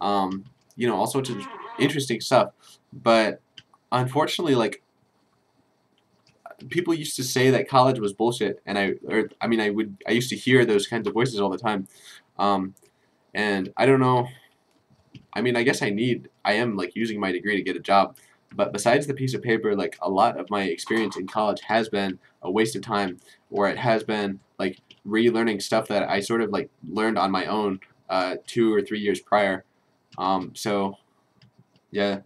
you know, all sorts of interesting stuff. But unfortunately, like, people used to say that college was bullshit, and I used to hear those kinds of voices all the time, and I don't know. I mean, I guess I am like using my degree to get a job, but besides the piece of paper, like a lot of my experience in college has been a waste of time, or it has been like relearning stuff that I sort of like learned on my own 2 or 3 years prior. So yeah.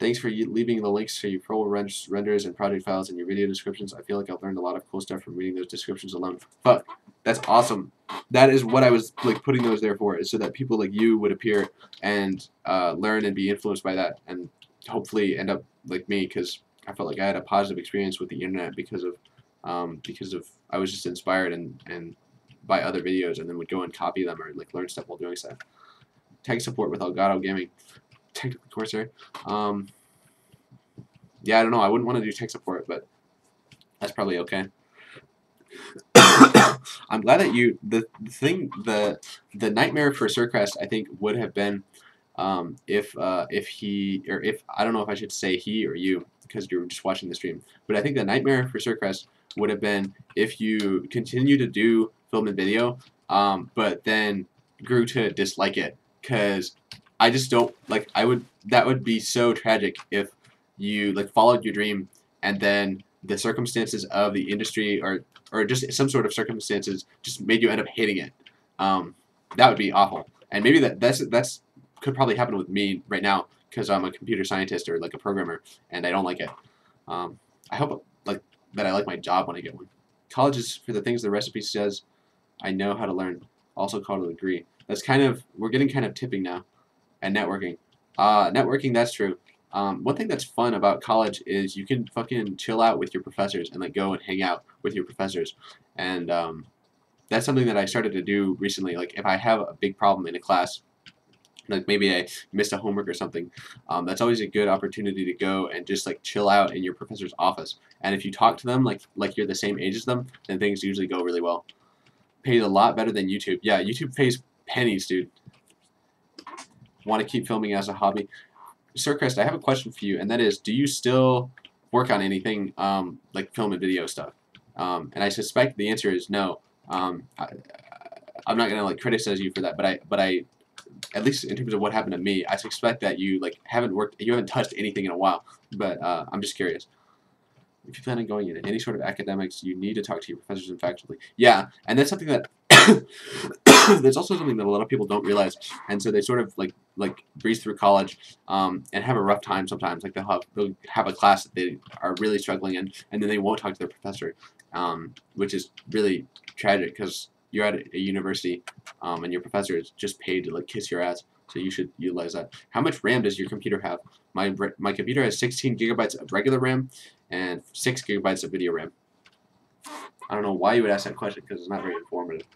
Thanks for leaving the links to your pro renders and project files in your video descriptions. I feel like I've learned a lot of cool stuff from reading those descriptions alone. Fuck, that's awesome. That is what I was like putting those there for, is so that people like you would appear and learn and be influenced by that, and hopefully end up like me, because I felt like I had a positive experience with the internet because of I was just inspired and by other videos, and then would go and copy them or like learn stuff while doing stuff. Tech support with Elgato Gaming. Technical Corsair. Yeah, I don't know. I wouldn't want to do tech support, but that's probably okay. I'm glad that the nightmare for Sircrest, I think, would have been if I don't know if I should say he or you because you're just watching the stream, but I think the nightmare for Sircrest would have been if you continue to do film and video, but then grew to dislike it, because I just don't like. That would be so tragic if you like followed your dream and then the circumstances of the industry or just some sort of circumstances just made you end up hating it. That would be awful. And maybe that's could probably happen with me right now because I'm a computer scientist or like a programmer and I don't like it. I hope like that I like my job when I get one. College is for the things the recipe says I know how to learn. Also called a degree. That's kind of, we're getting kind of tipping now. And networking. Networking, that's true. One thing that's fun about college is you can fucking chill out with your professors and like go and hang out with your professors. And that's something that I started to do recently. Like if I have a big problem in a class, like maybe I missed a homework or something, that's always a good opportunity to go and just like chill out in your professor's office. And if you talk to them like you're the same age as them, then things usually go really well. Pays a lot better than YouTube. Yeah, YouTube pays pennies, dude. Want to keep filming as a hobby. Sircrest, I have a question for you, and that is, do you still work on anything like film and video stuff? And I suspect the answer is no. I'm not gonna like criticize you for that, but I at least in terms of what happened to me, I suspect that you like haven't touched anything in a while. But I'm just curious. If you plan on going into any sort of academics, you need to talk to your professors and faculty. Yeah, and that's something that that's also something that a lot of people don't realize, and so they sort of like breeze through college and have a rough time sometimes. Like they'll have a class that they are really struggling in, and then they won't talk to their professor, which is really tragic because you're at a university and your professor is just paid to like kiss your ass. So you should utilize that. How much RAM does your computer have? My computer has 16 gigabytes of regular RAM and 6 gigabytes of video RAM. I don't know why you would ask that question because it's not very informative.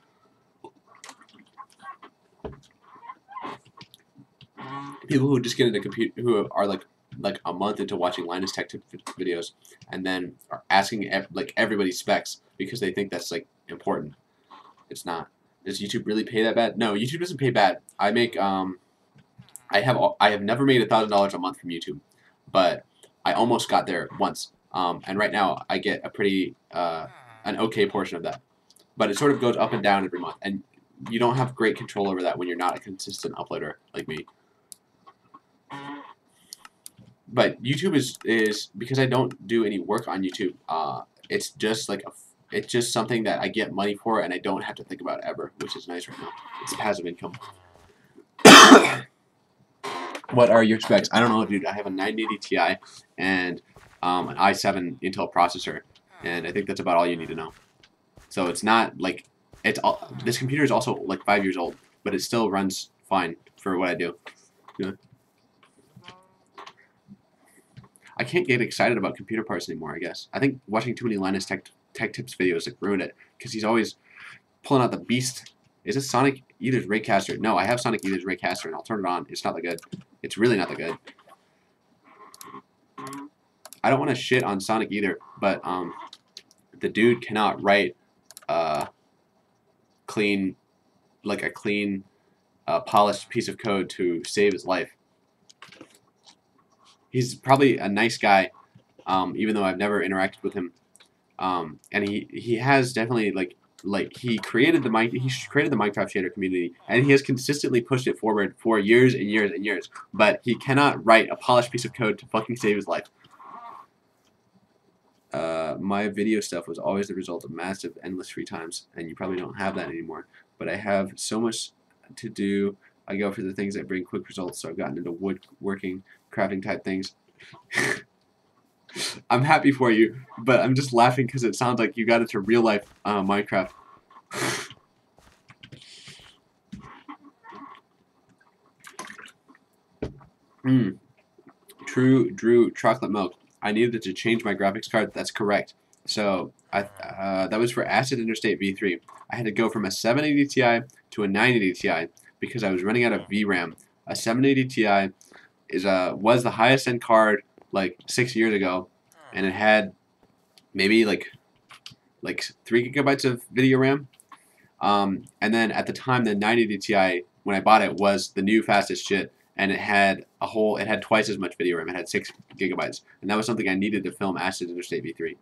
People who just get into who are like a month into watching Linus Tech Tip videos and then are asking like everybody's specs because they think that's like important. It's not. Does YouTube really pay that bad? No, YouTube doesn't pay bad. I make I have never made $1,000 a month from YouTube, but I almost got there once. And right now I get a pretty an okay portion of that. but it sort of goes up and down every month, and you don't have great control over that when you're not a consistent uploader like me. But YouTube is because I don't do any work on YouTube. It's just like it's just something that I get money for, and I don't have to think about ever, which is nice right now. It's passive income. What are your specs? I don't know, dude. I have a 980 Ti and an i7 Intel processor, and I think that's about all you need to know. So it's not like this computer is also like 5 years old, but it still runs fine for what I do. Yeah. I can't get excited about computer parts anymore, I guess. I think watching too many Linus Tech Tips videos like ruined it, because he's always pulling out the beast. Is this Sonic Ether's Raycaster? No, I have Sonic Ether's Raycaster, and I'll turn it on. It's not that good. It's really not that good. I don't want to shit on Sonic Ether, but the dude cannot write clean, like a clean, polished piece of code to save his life. He's probably a nice guy, even though I've never interacted with him. And he has definitely he created the Minecraft shader community, and he has consistently pushed it forward for years and years and years. But he cannot write a polished piece of code to fucking save his life. My video stuff was always the result of massive, endless free times, and you probably don't have that anymore. But I have so much to do. I go for the things that bring quick results, so I've gotten into woodworking, crafting type things. I'm happy for you, but I'm just laughing because it sounds like you got into real life Minecraft. True Drew chocolate milk. I needed to change my graphics card. That's correct. So that was for Acid Interstate V3. I had to go from a 780 Ti to a 980 Ti because I was running out of VRAM. A 780 Ti was the highest end card like 6 years ago, and it had maybe like 3 gigabytes of video RAM. And then at the time, the 980 Ti, when I bought it, was the new fastest shit, and it had twice as much video RAM. It had 6 gigabytes, and that was something I needed to film Acid Interstate V3.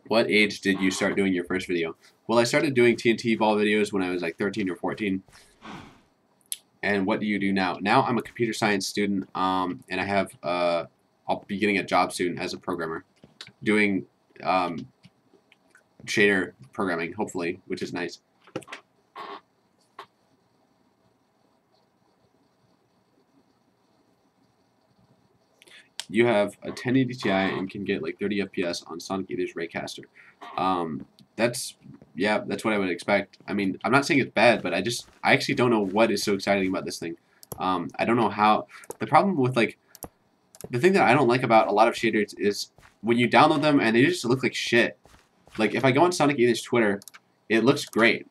What age did you start doing your first video? Well, I started doing TNT ball videos when I was like 13 or 14. And what do you do now? Now I'm a computer science student, and I have I'll be getting a job soon as a programmer, doing shader programming, hopefully, which is nice. You have a 1080 Ti and can get like 30 FPS on Sonic Ether's Raycaster. That's what I would expect. I mean, I'm not saying it's bad, but I actually don't know what is so exciting about this thing. I don't know how. The problem with the thing that I don't like about a lot of shaders is when you download them and they just look like shit. Like if I go on Sonic Ether's Twitter, it looks great,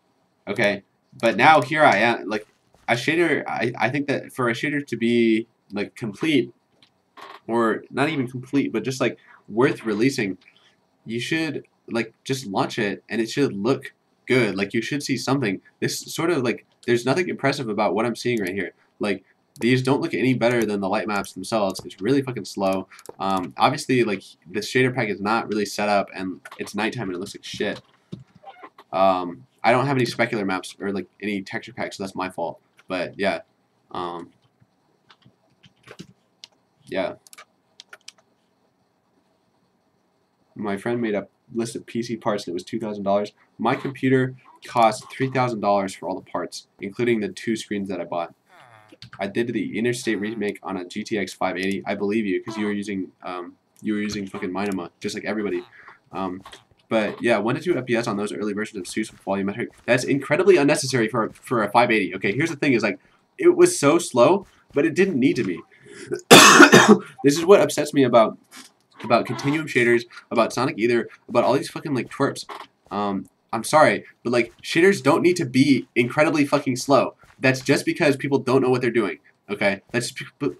okay. But now here I am, like a shader. I think that for a shader to be like complete, or not even complete, but just like worth releasing, you should like just launch it and it should look good. Like you should see something. This sort of like there's nothing impressive about what I'm seeing right here. Like these don't look any better than the light maps themselves. It's really fucking slow. Obviously like the shader pack is not really set up and it's nighttime and it looks like shit. I don't have any specular maps or like any texture packs, so that's my fault. But yeah. Yeah. My friend made a list of PC parts and it was $2,000. My computer cost $3,000 for all the parts, including the 2 screens that I bought. I did the Interstate remake on a GTX 580. I believe you, because you were using fucking Minima, just like everybody. But yeah, 1 to 2 FPS on those early versions of SUSE with volumetric. That's incredibly unnecessary for a 580. Okay, here's the thing: is like it was so slow, but it didn't need to be. This is what upsets me about continuum shaders, about Sonic Ether, about all these fucking like twerps. I'm sorry, but like shaders don't need to be incredibly fucking slow. That's just because people don't know what they're doing. Okay, that's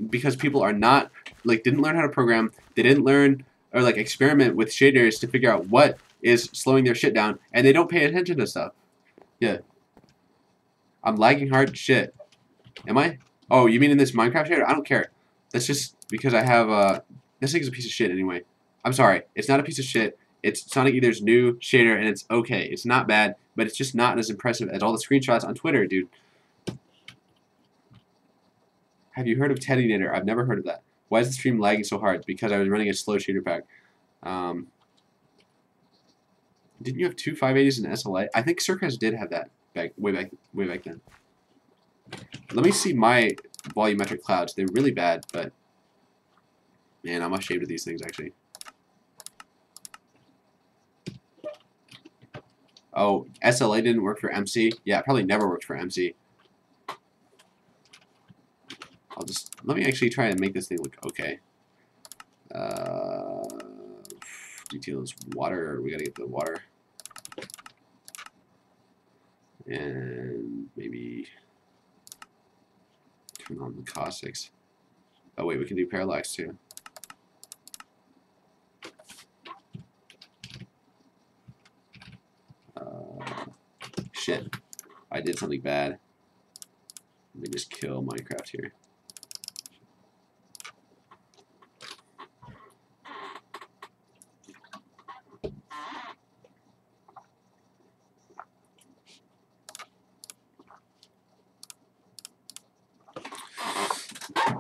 because people are not didn't learn how to program. They didn't learn or like experiment with shaders to figure out what is slowing their shit down, and they don't pay attention to stuff. Yeah, I'm lagging hard. Shit, am I? Oh, you mean in this Minecraft shader? I don't care. That's just because I have this thing's a piece of shit anyway. I'm sorry, it's not a piece of shit. It's Sonic Ether's new shader, and it's okay. It's not bad, but it's just not as impressive as all the screenshots on Twitter, dude. Have you heard of Teddy Knitter? I've never heard of that. Why is the stream lagging so hard? Because I was running a slow shader pack. Didn't you have two 580s in SLA? I think Circus did have that way back then. Let me see my volumetric clouds. They're really bad, but man, I'm ashamed of these things actually. Oh, SLA didn't work for MC. Yeah, it probably never worked for MC. Let me actually try and make this thing look okay. Details, water. We gotta get the water. And maybe turn on the caustics. Oh wait, we can do parallax too. Shit, I did something bad. Let me just kill Minecraft here.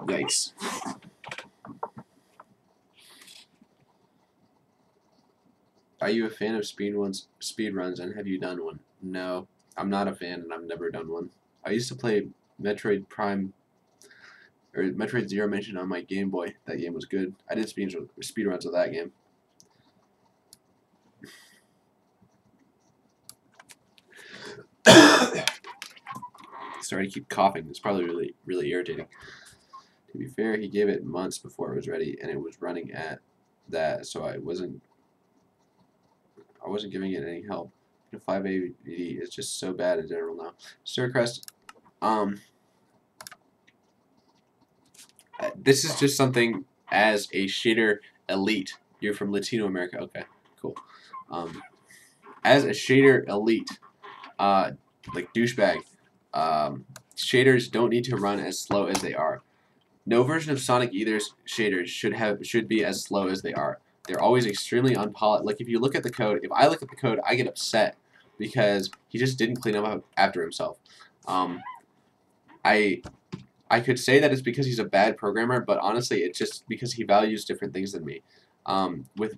Yikes. Are you a fan of speedruns, and have you done one? No, I'm not a fan, and I've never done one. I used to play Metroid Prime, or Metroid Zero Mission on my Game Boy. That game was good. I did speedruns of that game. Sorry to keep coughing. It's probably really irritating. To be fair, he gave it months before it was ready, and it was running at that, so I wasn't giving it any help. The 580 is just so bad in general now. Sircrest, this is just something as a shader elite. You're from Latino America, okay, cool. As a shader elite, like douchebag, shaders don't need to run as slow as they are. No version of Sonic Ether's shaders should be as slow as they are. They're always extremely unpolished. Like if you look at the code, if I look at the code, I get upset because he just didn't clean up after himself. I could say that it's because he's a bad programmer, but honestly, it's just because he values different things than me. With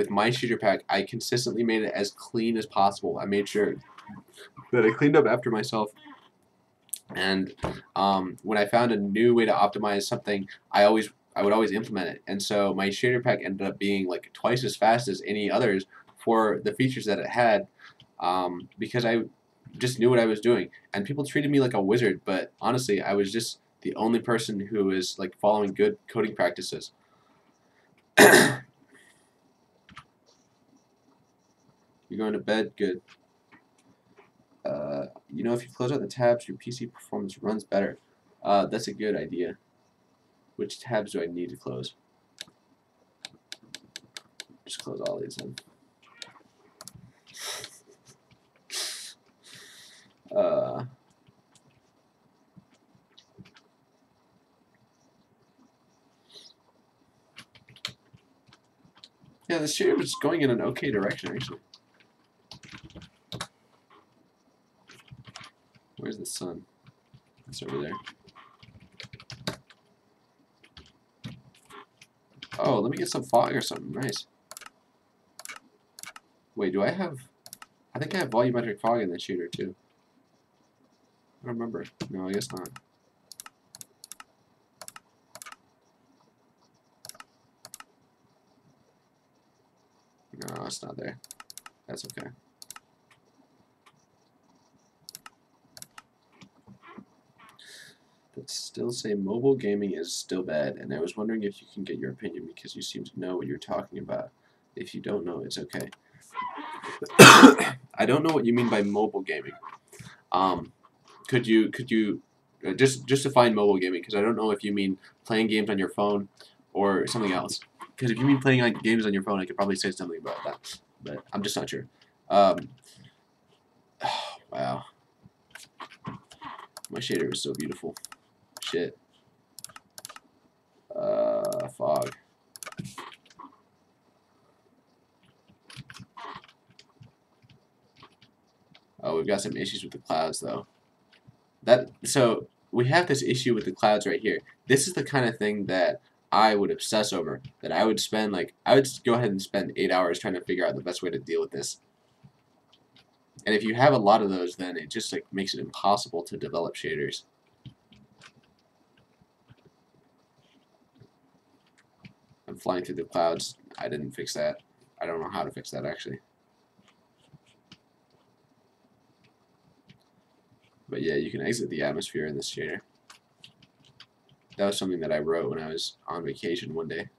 my shooter pack, I consistently made it as clean as possible. I made sure that I cleaned up after myself. And when I found a new way to optimize something, I would always implement it. And so my shader pack ended up being like twice as fast as any others for the features that it had, because I just knew what I was doing. And people treated me like a wizard, but honestly, I was just the only person who was like following good coding practices. You're going to bed? Good. You know, if you close out the tabs, your PC performance runs better. That's a good idea. Which tabs do I need to close? Just close all these then. Yeah, this shader was going in an okay direction, actually. Where's the sun? It's over there. Oh, let me get some fog or something. Nice. Wait, do I have... I think I have volumetric fog in the shooter, too. I don't remember. No, I guess not. No, it's not there. That's okay. But still say mobile gaming is still bad, and I was wondering if you can get your opinion because you seem to know what you're talking about. If you don't know, it's okay. I don't know what you mean by mobile gaming. Could you just define mobile gaming, because I don't know if you mean playing games on your phone or something else. Because if you mean playing games on your phone, I could probably say something about that, but I'm just not sure. Oh, wow. My shader was so beautiful. Shit. Fog. Oh, we've got some issues with the clouds though. So we have this issue with the clouds right here. This is the kind of thing that I would obsess over. That I would spend I would go ahead and spend 8 hours trying to figure out the best way to deal with this. And if you have a lot of those, then it just like makes it impossible to develop shaders. I'm flying through the clouds. I didn't fix that. I don't know how to fix that actually. But yeah, you can exit the atmosphere in this shader. That was something that I wrote when I was on vacation one day.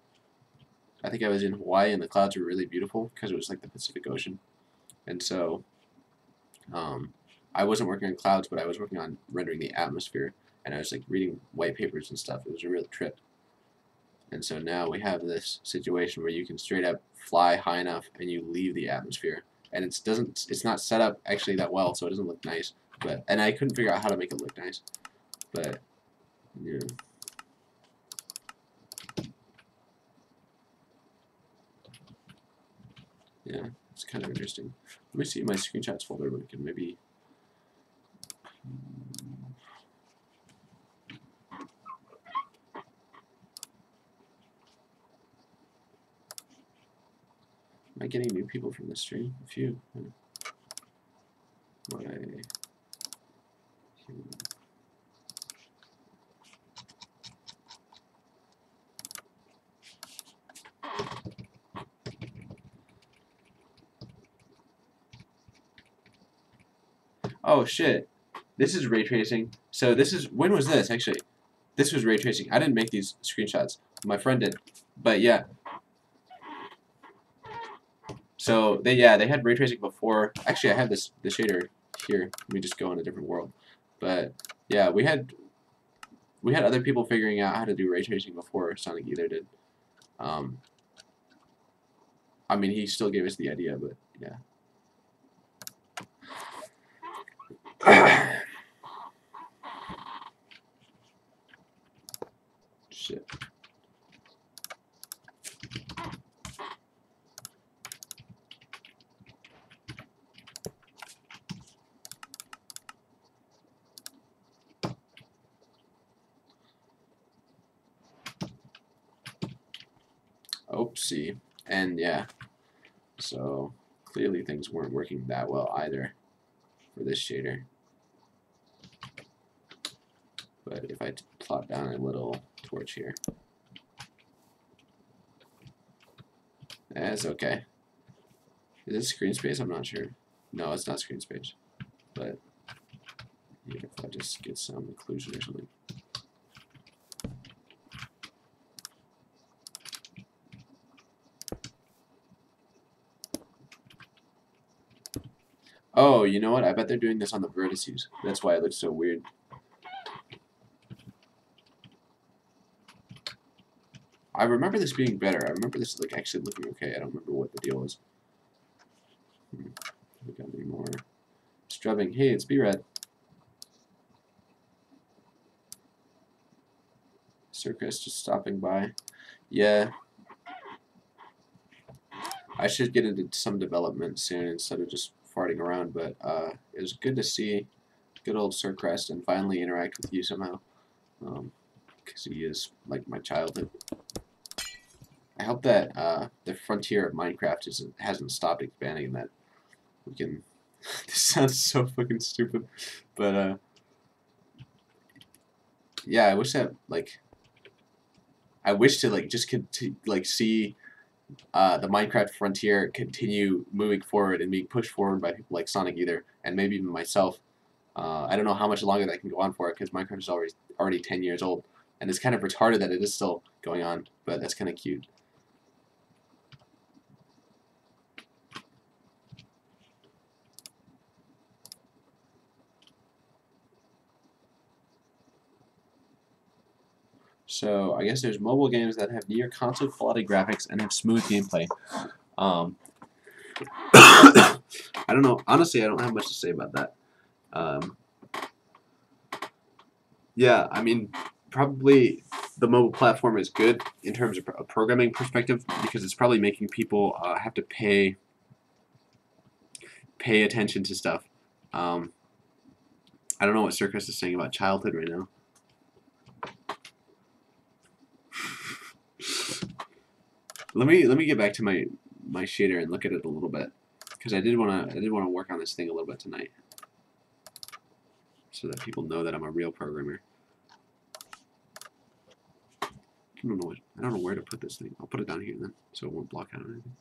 I think I was in Hawaii and the clouds were really beautiful because it was like the Pacific Ocean. And so I wasn't working on clouds, but I was working on rendering the atmosphere. And I was like reading white papers and stuff. It was a real trip. And so now we have this situation where you can straight up fly high enough and you leave the atmosphere. And it's not set up actually that well, so it doesn't look nice. And I couldn't figure out how to make it look nice. But yeah. Yeah, it's kind of interesting. Let me see my screenshots folder. We can maybe. Am I getting new people from this stream? A few. Why? Oh shit. This is ray tracing. So this is, when was this actually? This was ray tracing. I didn't make these screenshots. My friend did. But yeah. So they had ray tracing before. Actually, I have the shader here. Let me just go in a different world. But yeah, we had other people figuring out how to do ray tracing before Sonic Ether did. I mean, he still gave us the idea, but yeah. Shit. Oopsie. And yeah, so clearly things weren't working that well either for this shader. But if I plot down a little torch here, that's okay. Is this screen space? I'm not sure. No, it's not screen space. But even if I just get some occlusion or something. Oh, you know what? I bet they're doing this on the vertices. That's why it looks so weird. I remember this being better. I remember this like actually looking okay. I don't remember what the deal was. We got any more strubbing? Hey, it's B-Red. Circus just stopping by. Yeah. I should get into some development soon instead of just farting around, but it was good to see good old Sir Crest and finally interact with you somehow, because he is like my childhood. I hope that the frontier of Minecraft hasn't stopped expanding, and that we can. This sounds so fucking stupid, but yeah, I wish that just see the Minecraft frontier continue moving forward and being pushed forward by people like Sonic Ether and maybe even myself. I don't know how much longer that can go on for because Minecraft is already 10 years old, and it's kind of retarded that it is still going on, but that's kind of cute. So I guess there's mobile games that have near console quality graphics and have smooth gameplay. I don't know. Honestly, I don't have much to say about that. Yeah, I mean, probably the mobile platform is good in terms of a programming perspective because it's probably making people have to pay attention to stuff. I don't know what Circus is saying about childhood right now. Let me get back to my shader and look at it a little bit, because I did wanna work on this thing a little bit tonight, so that people know that I'm a real programmer. I don't know where to put this thing. I'll put it down here then, so it won't block out anything.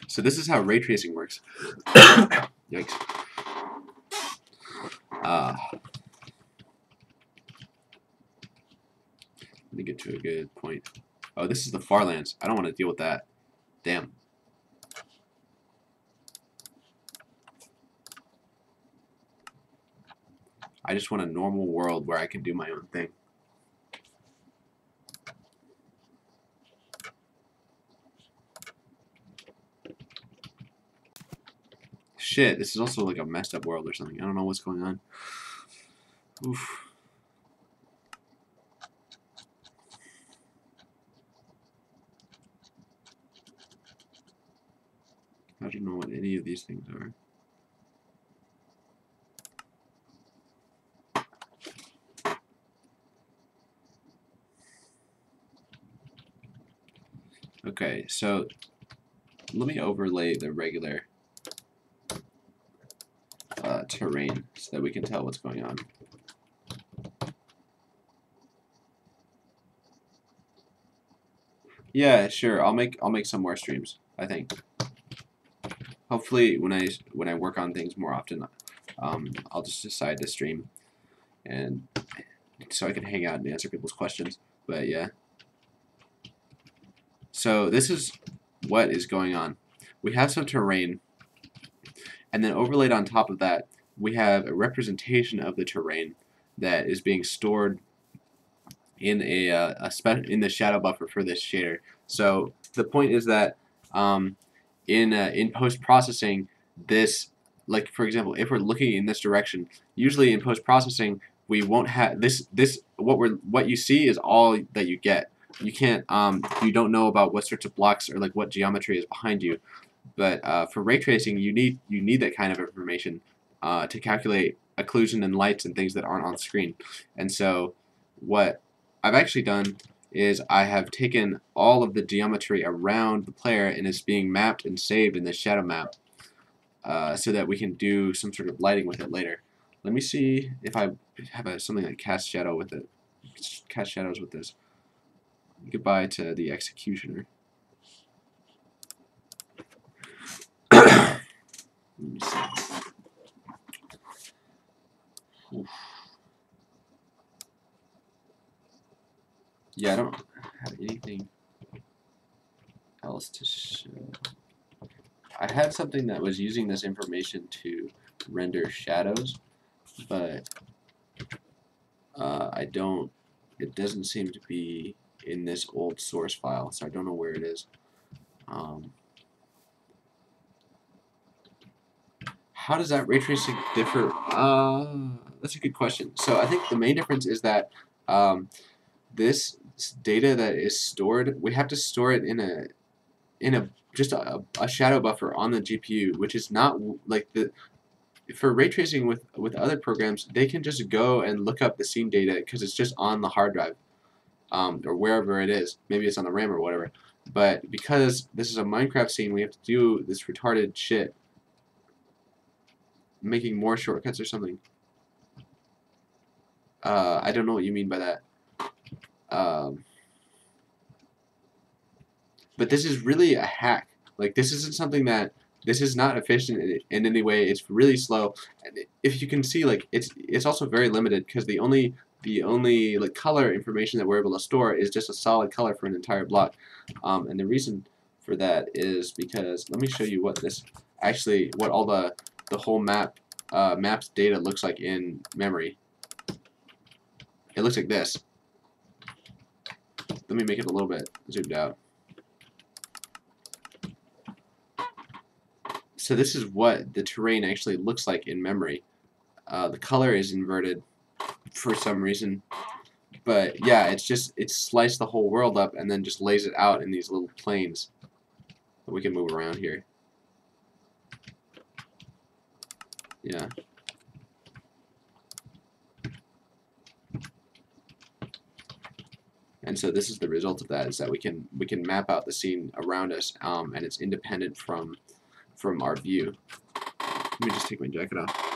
So this is how ray tracing works. Yikes. Let me get to a good point. Oh, this is the Farlands. I don't want to deal with that. Damn. I just want a normal world where I can do my own thing. Shit, this is also like a messed up world or something. I don't know what's going on. Oof. I don't know what any of these things are. Okay, so let me overlay the regular terrain so that we can tell what's going on. Yeah, sure. I'll make some more streams, I think. Hopefully when I work on things more often, I'll just decide to stream, and so I can hang out and answer people's questions. But yeah. So this is what is going on. We have some terrain, and then overlaid on top of that, we have a representation of the terrain that is being stored in in the shadow buffer for this shader. So the point is that in post processing, this, like for example, if we're looking in this direction, usually in post processing we won't have this what you see is all that you get. You can't you don't know about what sorts of blocks or like what geometry is behind you. But for ray tracing, you need that kind of information to calculate occlusion and lights and things that aren't on screen. And so what I've actually done is I have taken all of the geometry around the player and it's being mapped and saved in this shadow map so that we can do some sort of lighting with it later. Let me see if I have something like cast shadow with it. Cast shadows with this. Goodbye to the executioner. Let me see. Oof. Yeah, I don't have anything else to show. I had something that was using this information to render shadows, but it doesn't seem to be in this old source file, so I don't know where it is. How does that ray tracing differ? That's a good question. So I think the main difference is that this data that is stored, we have to store it in just a shadow buffer on the GPU, which is not like for ray tracing with other programs, they can just go and look up the scene data because it's just on the hard drive or wherever it is. Maybe it's on the RAM or whatever. But because this is a Minecraft scene, we have to do this retarded shit. Making more shortcuts or something. I don't know what you mean by that. But this is really a hack. Like, this isn't something that, this is not efficient in any way. It's really slow. If you can see, like, it's also very limited because the only like color information that we're able to store is just a solid color for an entire block. And the reason for that is because, let me show you what this actually, what all the whole maps data looks like in memory. It looks like this. Let me make it a little bit zoomed out. So this is what the terrain actually looks like in memory. The color is inverted. for some reason. But yeah, it's sliced the whole world up and then just lays it out in these little planes that we can move around here. Yeah. And so this is the result of that, is that we can map out the scene around us, and it's independent from our view. Let me just take my jacket off.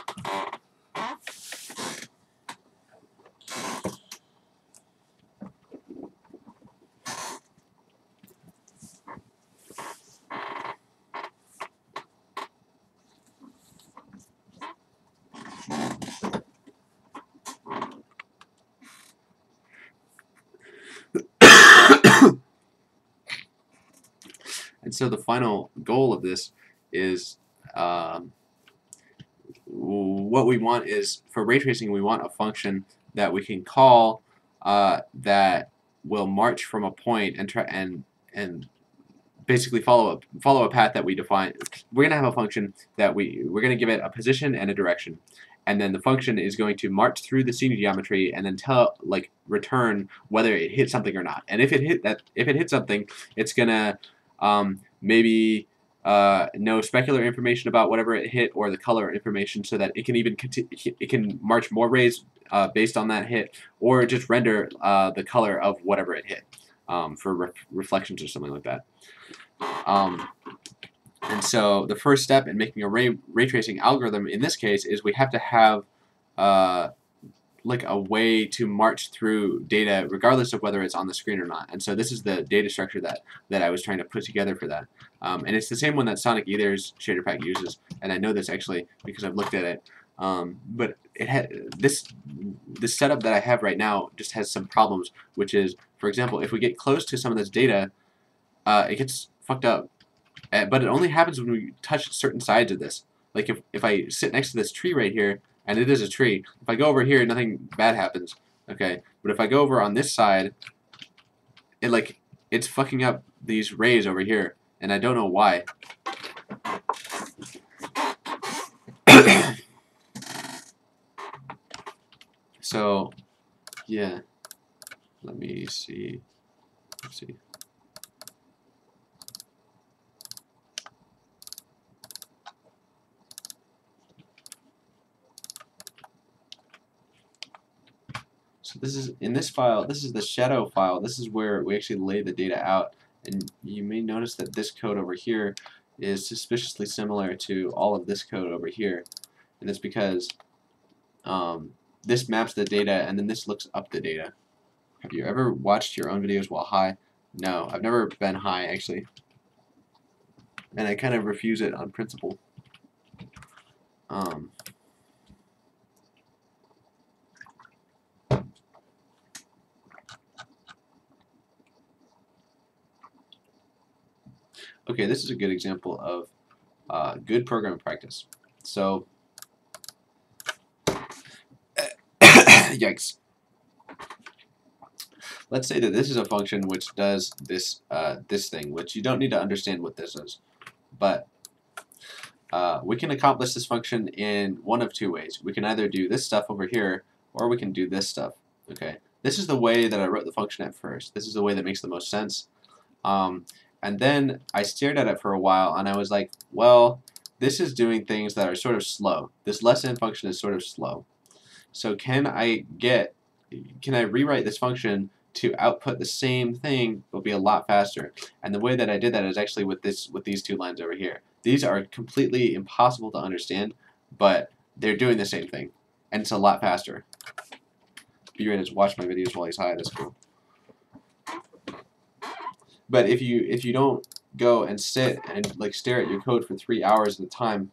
And so the final goal of this is, what we want is, for ray tracing, we want a function that we can call that will march from a point and try and basically follow a path that we define. We're gonna have a function that we're gonna give it a position and a direction, and then the function is going to march through the scene geometry and then return whether it hit something or not. And if it hit something, it's gonna maybe know specular information about whatever it hit, or the color information, so that it can even it can march more rays based on that hit, or just render the color of whatever it hit for reflections or something like that. And so the first step in making a ray tracing algorithm in this case is we have to have like a way to march through data regardless of whether it's on the screen or not. And so this is the data structure that I was trying to put together for that. And it's the same one that Sonic Ether's shader pack uses, and I know this actually because I've looked at it. But it had this setup that I have right now just has some problems, which is, for example, if we get close to some of this data, it gets fucked up. But it only happens when we touch certain sides of this. Like if I sit next to this tree right here, and it is a tree, if I go over here, nothing bad happens. Okay, but if I go over on this side, it's fucking up these rays over here, and I don't know why. So, yeah. Let me see. Let's see. So this is, in this file, this is the shadow file. This is where we actually lay the data out. And you may notice that this code over here is suspiciously similar to all of this code over here. And it's because this maps the data, and then this looks up the data. Have you ever watched your own videos while high? No, I've never been high, actually. And I kind of refuse it on principle. Okay, this is a good example of good programming practice. So, yikes. Let's say that this is a function which does this this thing, which you don't need to understand what this is. But we can accomplish this function in one of two ways. We can either do this stuff over here, or we can do this stuff. Okay, this is the way that I wrote the function at first. This is the way that makes the most sense. And then I stared at it for a while, and I was like, well, this is doing things that are sort of slow. This less-than function is sort of slow. So can I rewrite this function to output the same thing but be a lot faster? And the way that I did that is actually with these two lines over here. These are completely impossible to understand, but they're doing the same thing, and it's a lot faster. Be ready to watch my videos while he's high. That's cool. But if you don't go and sit and like stare at your code for 3 hours at a time,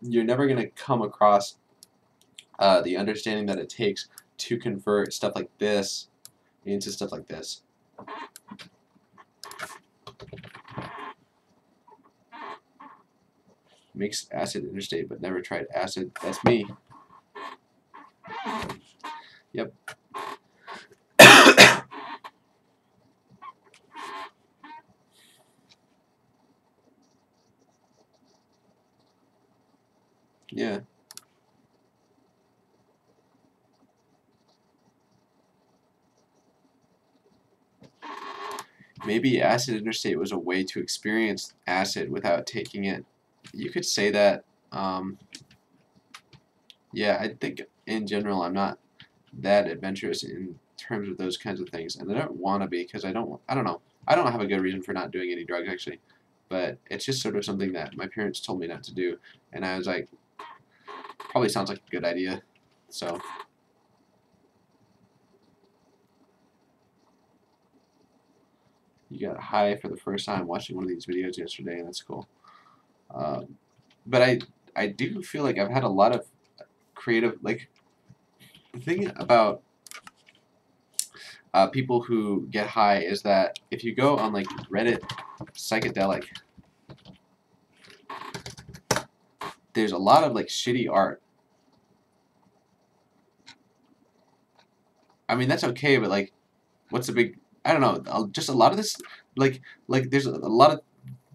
you're never gonna come across the understanding that it takes to convert stuff like this into stuff like this. Makes acid interstate, but never tried acid. That's me. Yep. Yeah. maybe acid interstate was a way to experience acid without taking it. You could say that. Yeah, I think in general I'm not that adventurous in terms of those kinds of things, and I don't want to be because I don't know. I don't have a good reason for not doing any drugs actually, but it's just sort of something that my parents told me not to do, and I was like, probably sounds like a good idea, so. You got high for the first time watching one of these videos yesterday, and that's cool. But I do feel like I've had a lot of creative, like, the thing about people who get high is that if you go on like Reddit psychedelic, there's a lot of like shitty art. I mean that's okay, but like, what's the big? I don't know. Just a lot of this, like there's a lot of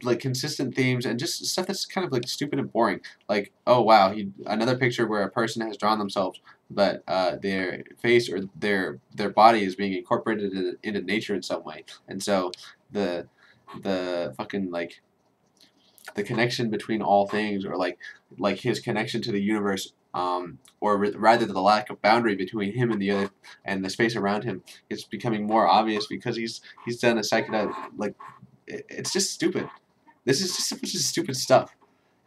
like consistent themes and just stuff that's kind of like stupid and boring. Like, oh wow, another picture where a person has drawn themselves, but their face or their body is being incorporated into nature in some way, and so the fucking like the connection between all things, or like his connection to the universe, or rather the lack of boundary between him and the other and the space around him is becoming more obvious because he's done a psychedelic, like it's just stupid. This is just a bunch of stupid stuff.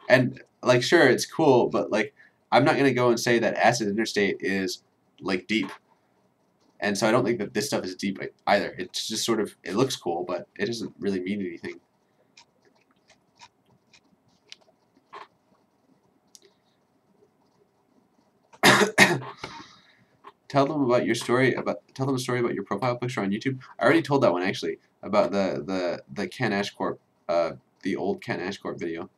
And, like, sure, it's cool, but, like, I'm not going to go and say that acid interstate is, like, deep. And so I don't think that this stuff is deep either. It's just sort of, it looks cool, but it doesn't really mean anything. Tell them about your story, tell them a story about your profile picture on YouTube. I already told that one, actually, about the Ken Ashcorp, the old Ken Ashcorp video.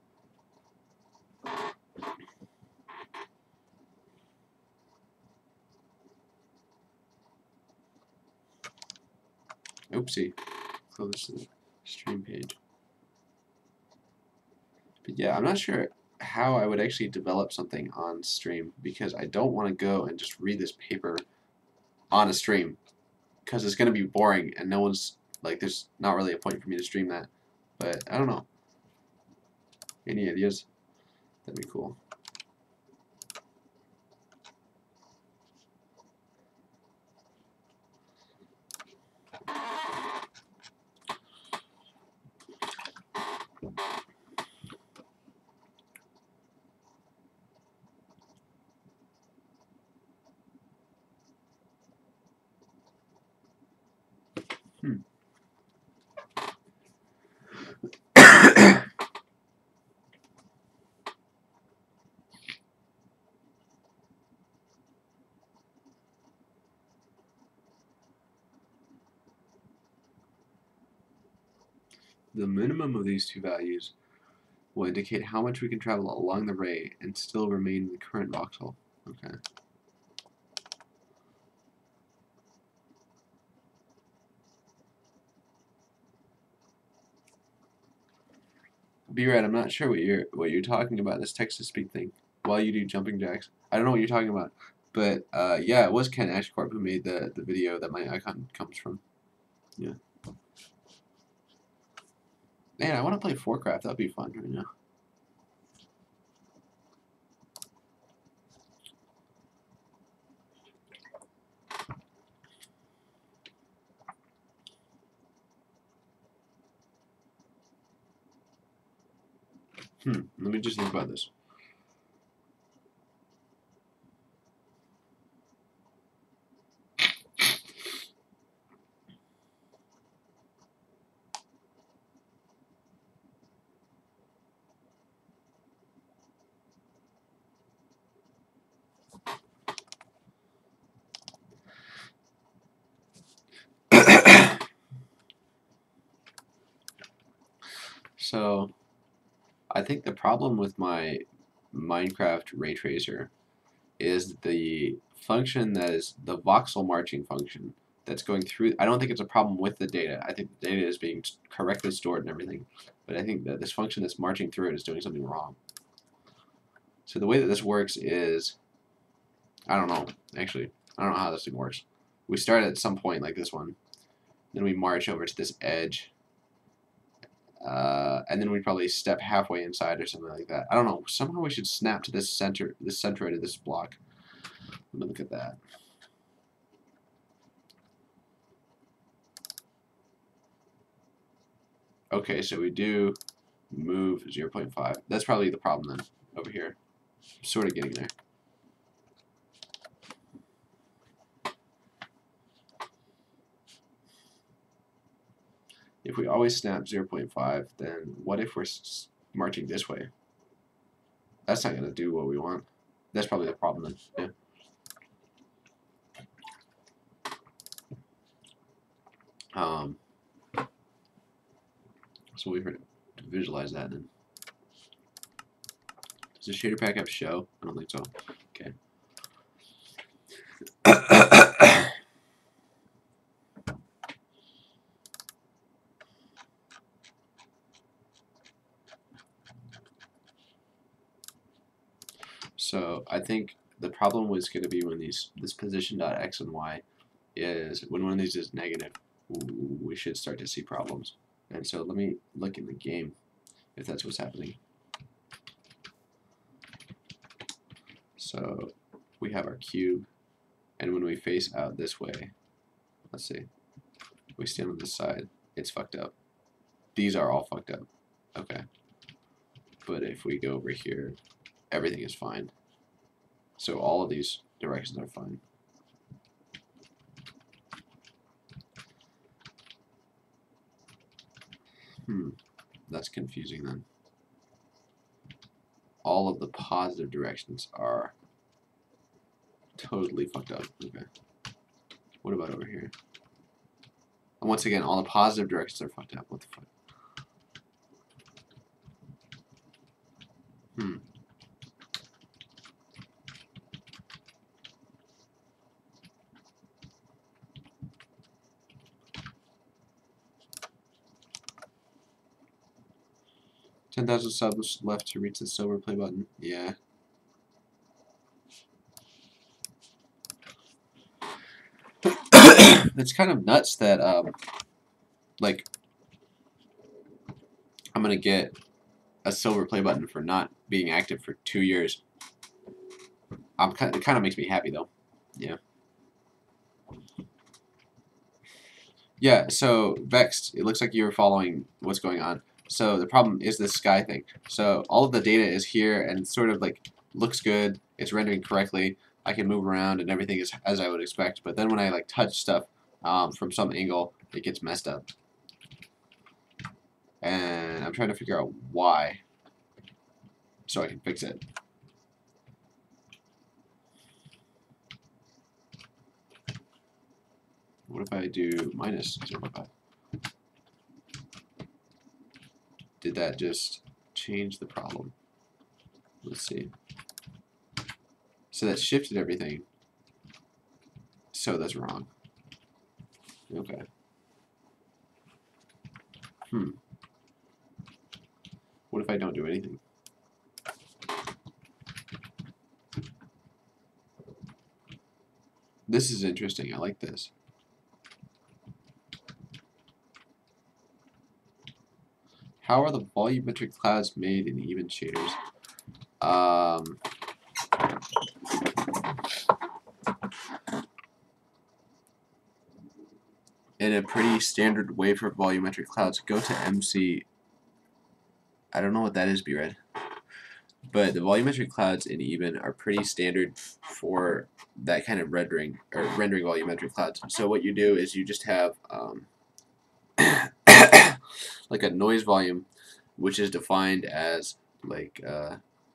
Oopsie. Close the stream page. But yeah, I'm not sure how I would actually develop something on stream because I don't want to go and just read this paper on a stream because it's going to be boring and no one's, like, there's not really a point for me to stream that. But I don't know. Any ideas? That'd be cool. The minimum of these two values will indicate how much we can travel along the ray and still remain in the current voxel. Okay. B-Red, I'm not sure what you're talking about, this text-to-speak thing, while you do jumping jacks. I don't know what you're talking about. But, yeah, it was Ken Ashcorp who made the video that my icon comes from. Yeah. Man, I want to play Warcraft. That'd be fun right now. Let me just think about this. So, I think the problem with my Minecraft ray tracer is the function that is the voxel marching function that's going through. I don't think it's a problem with the data. I think the data is being correctly stored and everything. But I think that this function that's marching through it is doing something wrong. So the way that this works is, I don't know, actually. I don't know how this thing works. We start at some point like this one, Then we march over to this edge. And then we probably step halfway inside or something like that. I don't know. Somehow we should snap to this center right of this block. Let me look at that. Okay, so we do move 0.5. That's probably the problem then, over here. Sort of getting there. If we always snap 0.5, then what if we're marching this way? That's not going to do what we want. That's probably the problem then. Yeah. So we've heard to visualize that then. Does the shader pack have show? I don't think so. Okay. So I think the problem was going to be when this position.x and y is when one of these is negative, we should start to see problems. And so let me look in the game if that's what's happening. So we have our cube, and when we face out this way, let's see, we stand on this side, it's fucked up. These are all fucked up. Okay. But if we go over here, everything is fine. So all of these directions are fine. That's confusing then. All of the positive directions are totally fucked up. Okay. What about over here? And once again, all the positive directions are fucked up. What the fuck? 10,000 subs left to reach the silver play button. Yeah. It's kind of nuts that like I'm gonna get a silver play button for not being active for 2 years. It kind of makes me happy though. Yeah. Yeah. So Vexed, it looks like you were following what's going on. So the problem is this sky thing. So all of the data is here and sort of like looks good. It's rendering correctly. I can move around and everything is as I would expect. But then when I like touch stuff from some angle, it gets messed up. And I'm trying to figure out why so I can fix it. What if I do minus 0.5? Did that just change the problem? Let's see. So that shifted everything. So that's wrong. Okay. What if I don't do anything? This is interesting. I like this. How are the volumetric clouds made in even shaders? In a pretty standard way for volumetric clouds, go to MC. I don't know what that is, B-Red. But the volumetric clouds in even are pretty standard for that kind of rendering volumetric clouds. So what you do is you just have like a noise volume, which is defined as like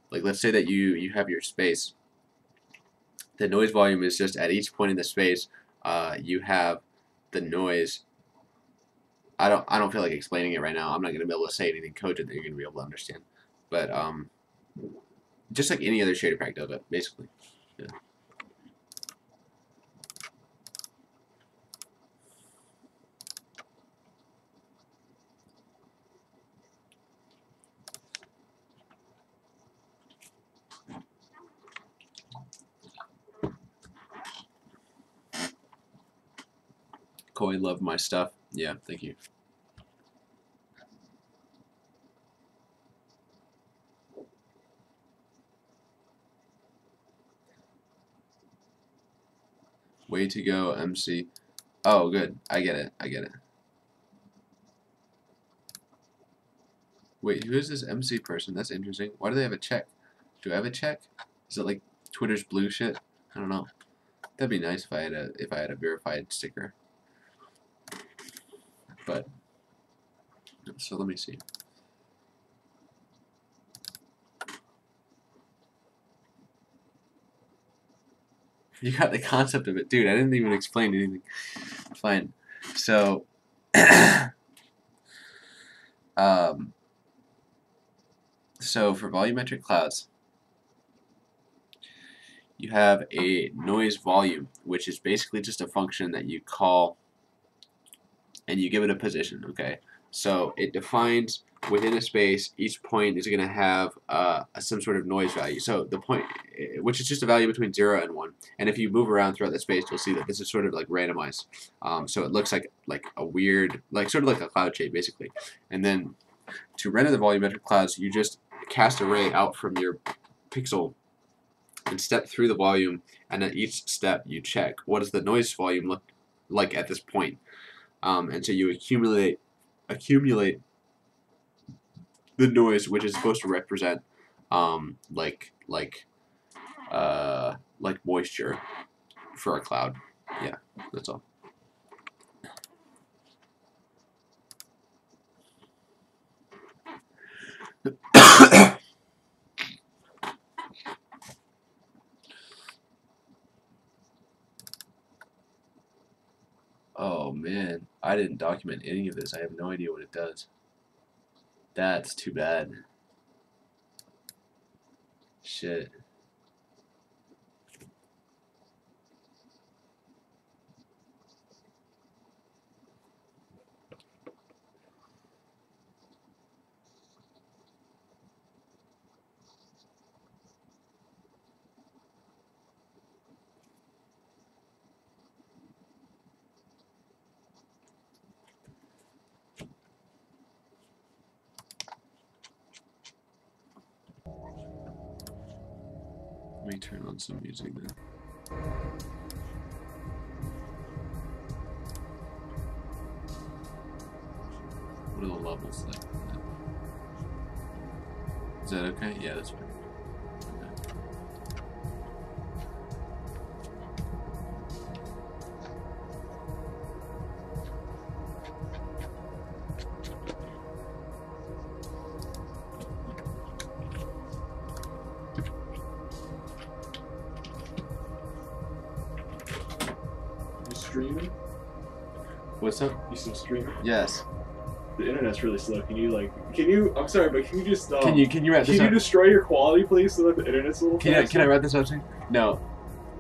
let's say that you have your space. The noise volume is just at each point in the space you have the noise. I don't feel like explaining it right now. I'm not gonna be able to say anything cogent that you're gonna be able to understand. But just like any other shader pack does it, basically. Yeah. Koi loved my stuff. Yeah, thank you. Way to go, MC. Oh, good. I get it. I get it. Wait, who is this MC person? That's interesting. Why do they have a check? Do I have a check? Is it like Twitter's blue shit? I don't know. That'd be nice if I had a verified sticker. But so let me see. You got the concept of it, dude. I didn't even explain anything. Fine. So so for volumetric clouds, you have a noise volume, which is basically just a function that you call and you give it a position, okay? So it defines within a space, each point is going to have some sort of noise value. So the point, which is just a value between 0 and 1. And if you move around throughout the space, you'll see that this is sort of like randomized. So it looks like a weird, sort of like a cloud shape, basically. And then to render the volumetric clouds, you just cast a ray out from your pixel and step through the volume, and at each step you check what does the noise volume look like at this point. And so you accumulate the noise, which is supposed to represent like moisture for a cloud. Yeah, that's all. Oh man, I didn't document any of this. I have no idea what it does. That's too bad. Shit. Let me turn on some music then. What are the levels like? Is that okay? Yeah, that's fine. Streaming? What's up? You still streaming? Yes. The internet's really slow. I'm sorry, but can you just Can you wrap this can up? you destroy your quality, please, so that the internet's a little faster? Can I wrap this up soon? No.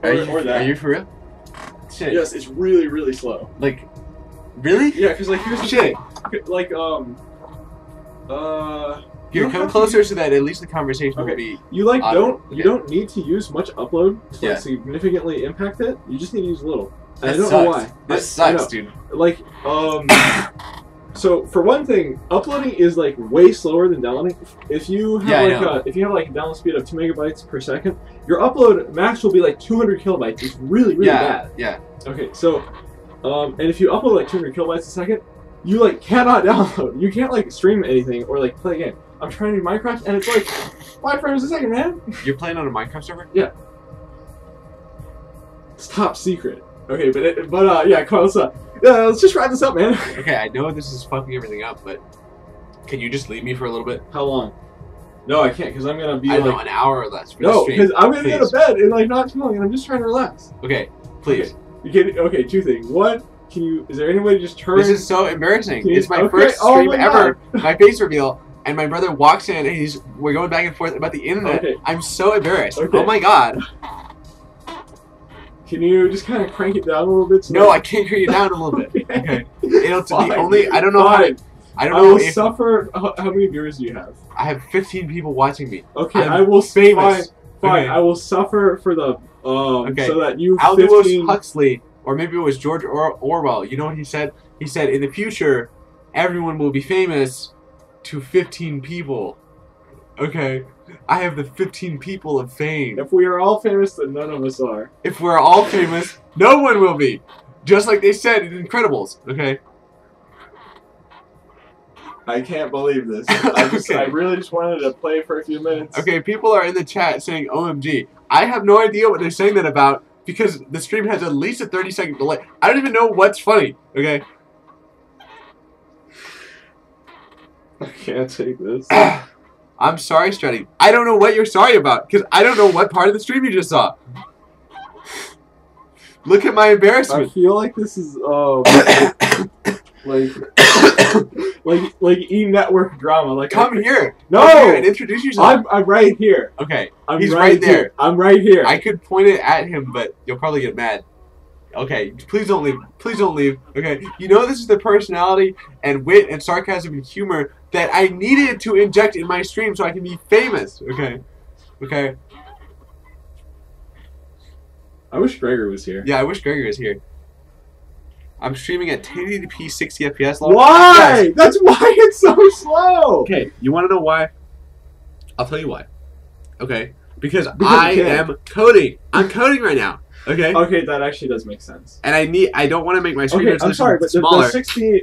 Or that. Are you for real? Shit. Yes, it's really, really slow. Like, really? Yeah, because like here's the Shit. thing. Like Here, come closer so that at least the conversation will be. You like audible. you don't need to use much upload to Yeah. significantly impact it. You just need to use a little. And That I don't sucks. know why. This I know. sucks, dude. Like so for one thing, uploading is like way slower than downloading. If you have if you have like a download speed of 2 megabytes per second, your upload max will be like 200 kilobytes. It's really bad. Yeah. Okay, so and if you upload like 200 kilobytes a second, you like cannot download. You can't like stream anything or like play a game. I'm trying to do Minecraft and it's like 5 frames a second, man. You're playing on a Minecraft server? Yeah. It's top secret. Okay, but yeah, Carl, let's just wrap this up, man. Okay, I know this is fucking everything up, but can you just leave me for a little bit? How long? No, I can't, because I'm gonna be I don't like know, an hour or less for the no, stream. because I'm gonna Please. go to bed in like not too long, and I'm just trying to relax. Okay, please. Okay, 2 things. One, is there any way to just turn? This is so embarrassing. Can you- It's my okay, first oh stream my ever. My face reveal, and my brother walks in, and we're going back and forth about the internet. Okay. I'm so embarrassed. Okay. Oh my god. Can you just kind of crank it down a little bit? So No, I can't hear you down a little bit. Okay. It'll Fine. be only. I don't know how. Fine. I don't I know will if suffer. How many viewers do you have? I have 15 people watching me. Okay, I'm I will. famous. Fine. Okay. I will suffer for the Okay. so that you Aldous 15. Huxley, or maybe it was George Orwell. You know what he said? He said, in the future, everyone will be famous to 15 people. Okay, I have the 15 people of fame. If we are all famous, then none of us are. If we're all famous, no one will be. Just like they said in Incredibles, okay? I can't believe this. Okay. I really just wanted to play for a few minutes. Okay, people are in the chat saying OMG. I have no idea what they're saying that about because the stream has at least a 30-second delay. I don't even know what's funny, okay? I can't take this. I'm sorry, Stretty. I don't know what you're sorry about because I don't know what part of the stream you just saw. Look at my I embarrassment. feel like this is like E-network drama. Like Come here. No! Come here and introduce yourself. I'm right here. Okay, I'm he's right there. Here. I'm right here. I could point it at him, but you'll probably get mad. Okay, please don't leave. Please don't leave. Okay, you know this is the personality and wit and sarcasm and humor that I needed to inject in my stream so I can be famous. Okay, okay. I wish Gregor was here. Yeah, I wish Gregor was here. I'm streaming at 1080p 60 FPS. Why? Yes. That's why it's so slow. Okay, you want to know why? I'll tell you why. Okay, because you I can. am coding. I'm coding right now. Okay. Okay, that actually does make sense. And I don't want to make my screen Okay, I'm resolution sorry, but smaller. the 60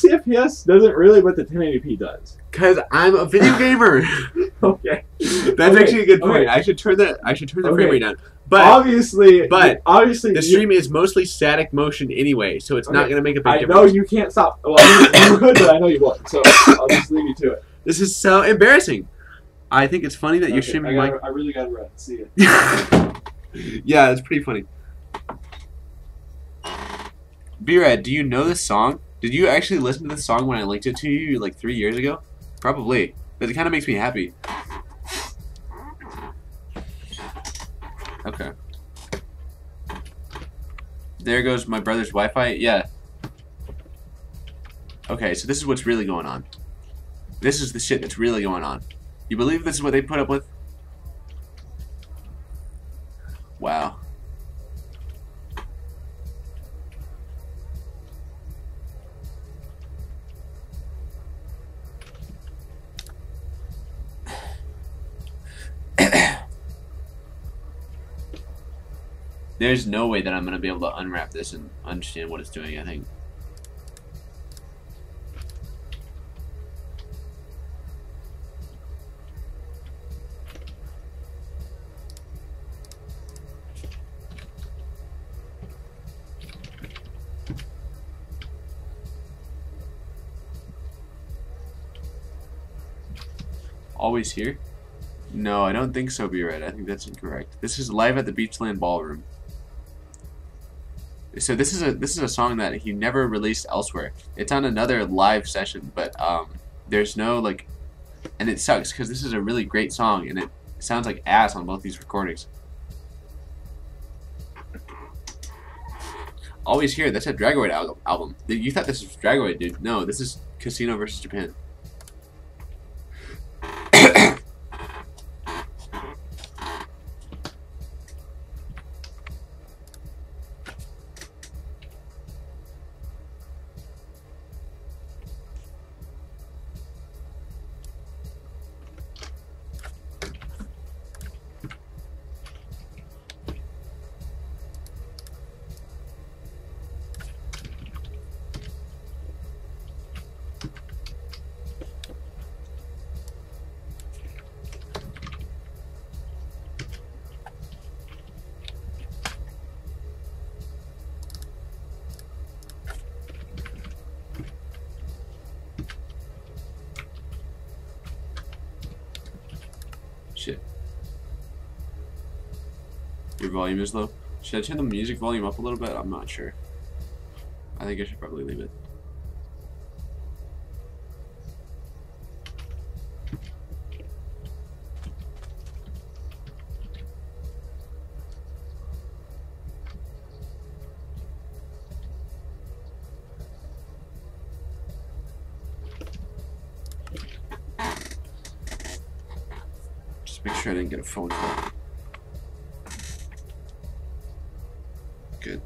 FPS doesn't really what the 1080p does. Because I'm a video gamer. Okay. That's actually a good point. Okay. I should turn the frame rate down. But obviously, the stream is mostly static motion anyway, so it's not going to make a big difference. I know you can't stop. Well, you could, but I know you won't. So I'll just leave you to it. This is so embarrassing. I think it's funny that you're streaming I really gotta run. See you. Yeah, it's pretty funny. B-Rad, do you know this song? Did you actually listen to this song when I linked it to you like 3 years ago? Probably. But it kind of makes me happy. Okay. There goes my brother's Wi-Fi. Yeah. Okay, so this is what's really going on. This is the shit that's really going on. You believe this is what they put up with? Wow. There's no way that I'm going to be able to unwrap this and understand what it's doing, I think. Always here? No, I don't think so, B-Red. I think that's incorrect. This is live at the Beachland Ballroom. So this is a song that he never released elsewhere. It's on another live session, but there's no like, and it sucks because this is a really great song and it sounds like ass on both these recordings. Always Here. That's a Dragoid album. You thought this was Dragoid, dude? No, this is Casino vs. Japan. Shit. Your volume is low. Should I turn the music volume up a little bit? I'm not sure. I think I should probably leave it. Make sure I didn't get a phone call. Good.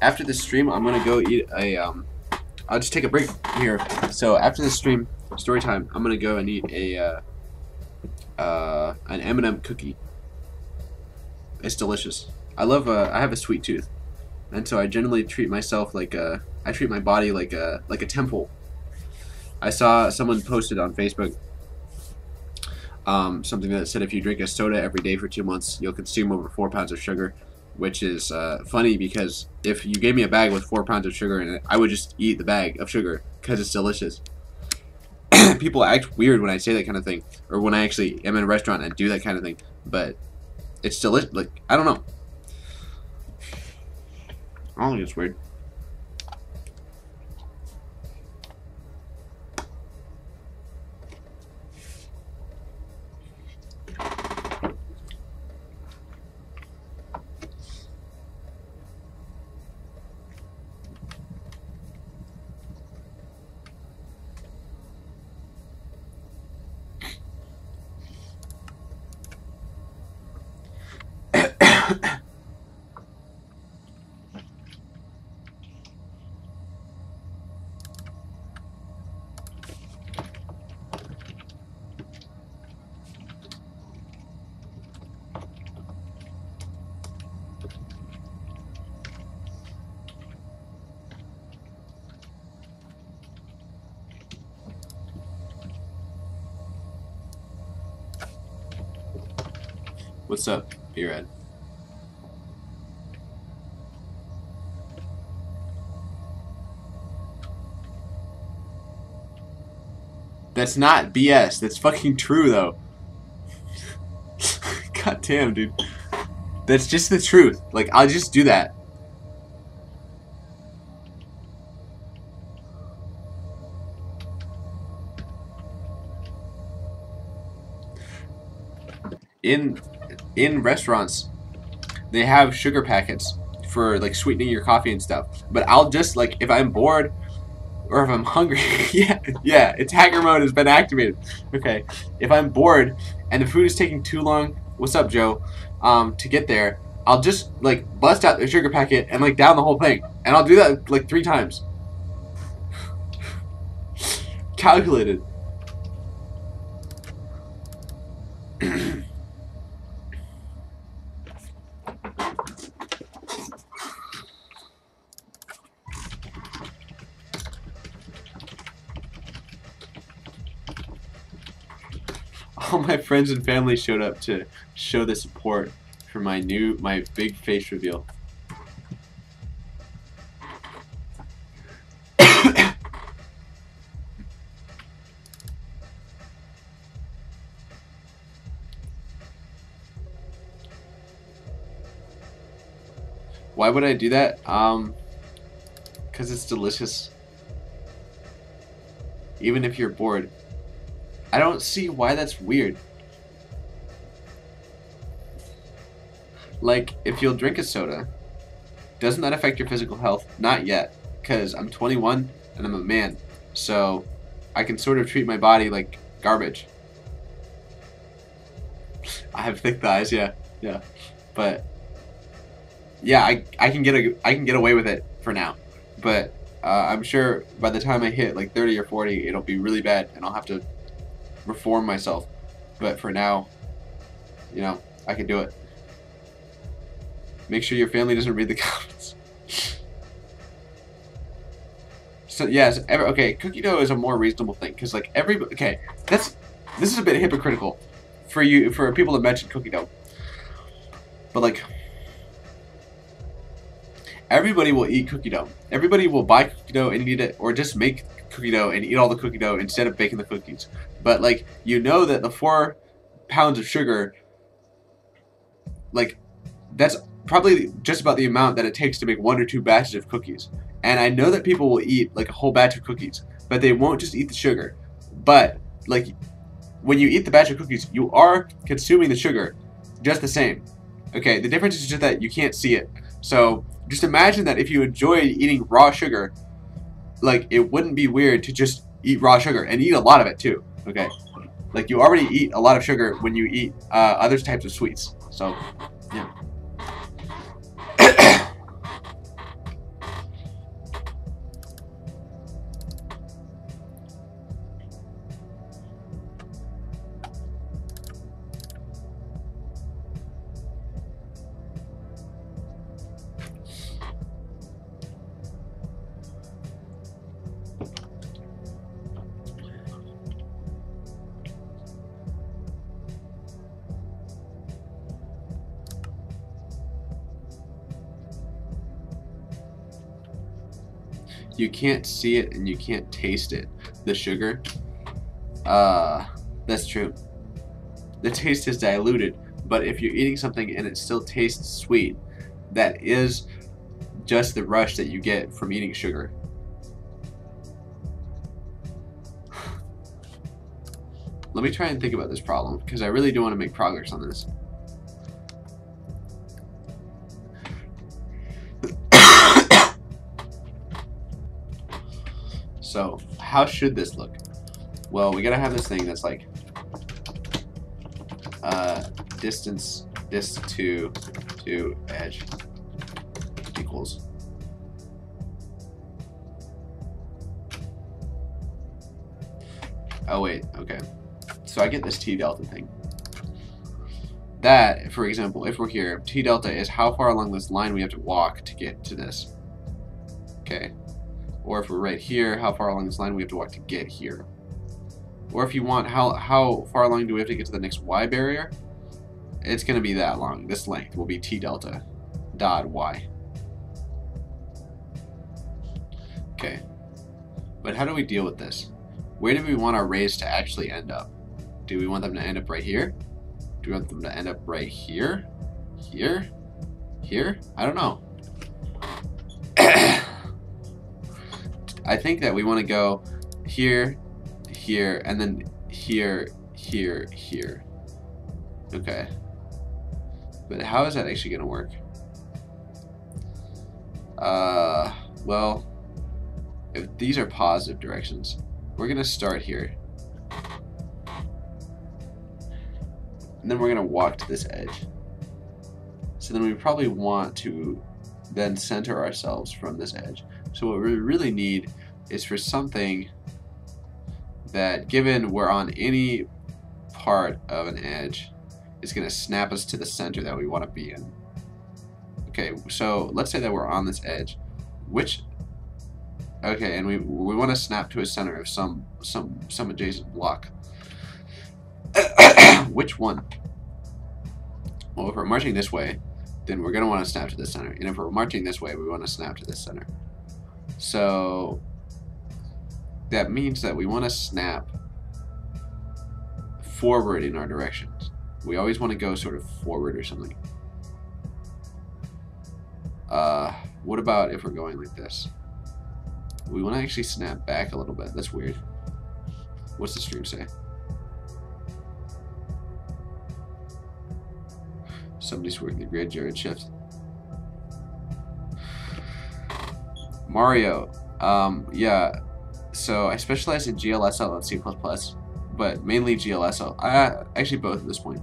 after the stream, I'm gonna go eat a I'll just take a break here. So after the stream, story time, I'm gonna go and eat a an M&M cookie. It's delicious. I love I have a sweet tooth, and so I generally treat myself like I treat my body like a temple. I saw someone posted on Facebook something that said if you drink a soda every day for 2 months, you'll consume over 4 pounds of sugar, which is funny because if you gave me a bag with 4 pounds of sugar in it, I would just eat the bag of sugar because it's delicious. People act weird when I say that kind of thing, or when I actually am in a restaurant and do that kind of thing, but it's delicious. Like, I don't know. I don't think it's weird. What's up, Beerhead? That's not BS. That's fucking true, though. God damn, dude. That's just the truth. Like, I'll just do that. In restaurants, they have sugar packets for like sweetening your coffee and stuff. But I'll just, like, if I'm bored or if I'm hungry, yeah, it's hacker mode has been activated. Okay, if I'm bored and the food is taking too long, what's up, Joe? To get there, I'll just like bust out the sugar packet and like down the whole thing, and I'll do that like 3 times. Calculated. All my friends and family showed up to show the support for my big face reveal. Why would I do that? 'Cause it's delicious. Even if you're bored. I don't see why that's weird. Like, if you'll drink a soda, doesn't that affect your physical health? Not yet, because I'm 21 and I'm a man, so I can sort of treat my body like garbage. I have thick thighs, yeah, but yeah, I can get away with it for now, but I'm sure by the time I hit like 30 or 40, it'll be really bad, and I'll have to reform myself. But for now, you know, I can do it. Make sure your family doesn't read the comments. So yes, okay, cookie dough is a more reasonable thing, because like this is a bit hypocritical for people to mention cookie dough, but like everybody will eat cookie dough. Everybody will buy cookie dough and eat it, or just make cookie dough and eat all the cookie dough instead of baking the cookies. But like, you know that the 4 pounds of sugar, like, that's probably just about the amount that it takes to make 1 or 2 batches of cookies. And I know that people will eat like a whole batch of cookies, but they won't just eat the sugar. But like, when you eat the batch of cookies, you are consuming the sugar just the same. Okay, the difference is just that you can't see it. So just imagine that if you enjoyed eating raw sugar, like, it wouldn't be weird to just eat raw sugar and eat a lot of it too. Okay, like, you already eat a lot of sugar when you eat other types of sweets. So yeah. you can't see it and you can't taste it. The sugar. That's true. The taste is diluted, but if you're eating something and it still tastes sweet, that is just the rush that you get from eating sugar. Let me try and think about this problem, because I really do want to make progress on this. So, how should this look? Well, we gotta have this thing that's like distance disk to edge equals. Oh wait, okay. So I get this T delta thing. That, for example, if we're here, T delta is how far along this line we have to walk to get to this. Okay. Or if we're right here, how far along this line we have to walk to get here. Or if you want, how far along do we have to get to the next Y barrier? It's going to be that long. This length will be T delta dot Y. Okay. But how do we deal with this? Where do we want our rays to actually end up? Do we want them to end up right here? Do we want them to end up right here? Here? Here? I don't know. I think that we want to go here, here, and then here, here, here. Okay. But how is that actually going to work? Well, if these are positive directions, we're going to start here. And then we're going to walk to this edge. So then we probably want to then center ourselves from this edge. So what we really need is for something that, given we're on any part of an edge, is going to snap us to the center that we want to be in. Okay, so let's say that we're on this edge. Okay, and we want to snap to a center of some adjacent block. Which one? Well, if we're marching this way, then we're going to want to snap to the center. And if we're marching this way, we want to snap to the center. So that means that we want to snap forward in our directions. We always want to go sort of forward or something. What about if we're going like this? We want to actually snap back a little bit. That's weird. What's the stream say? Somebody's working the grid, Jared shift. Mario, yeah, so I specialize in GLSL and C++, but mainly GLSL. Actually both at this point.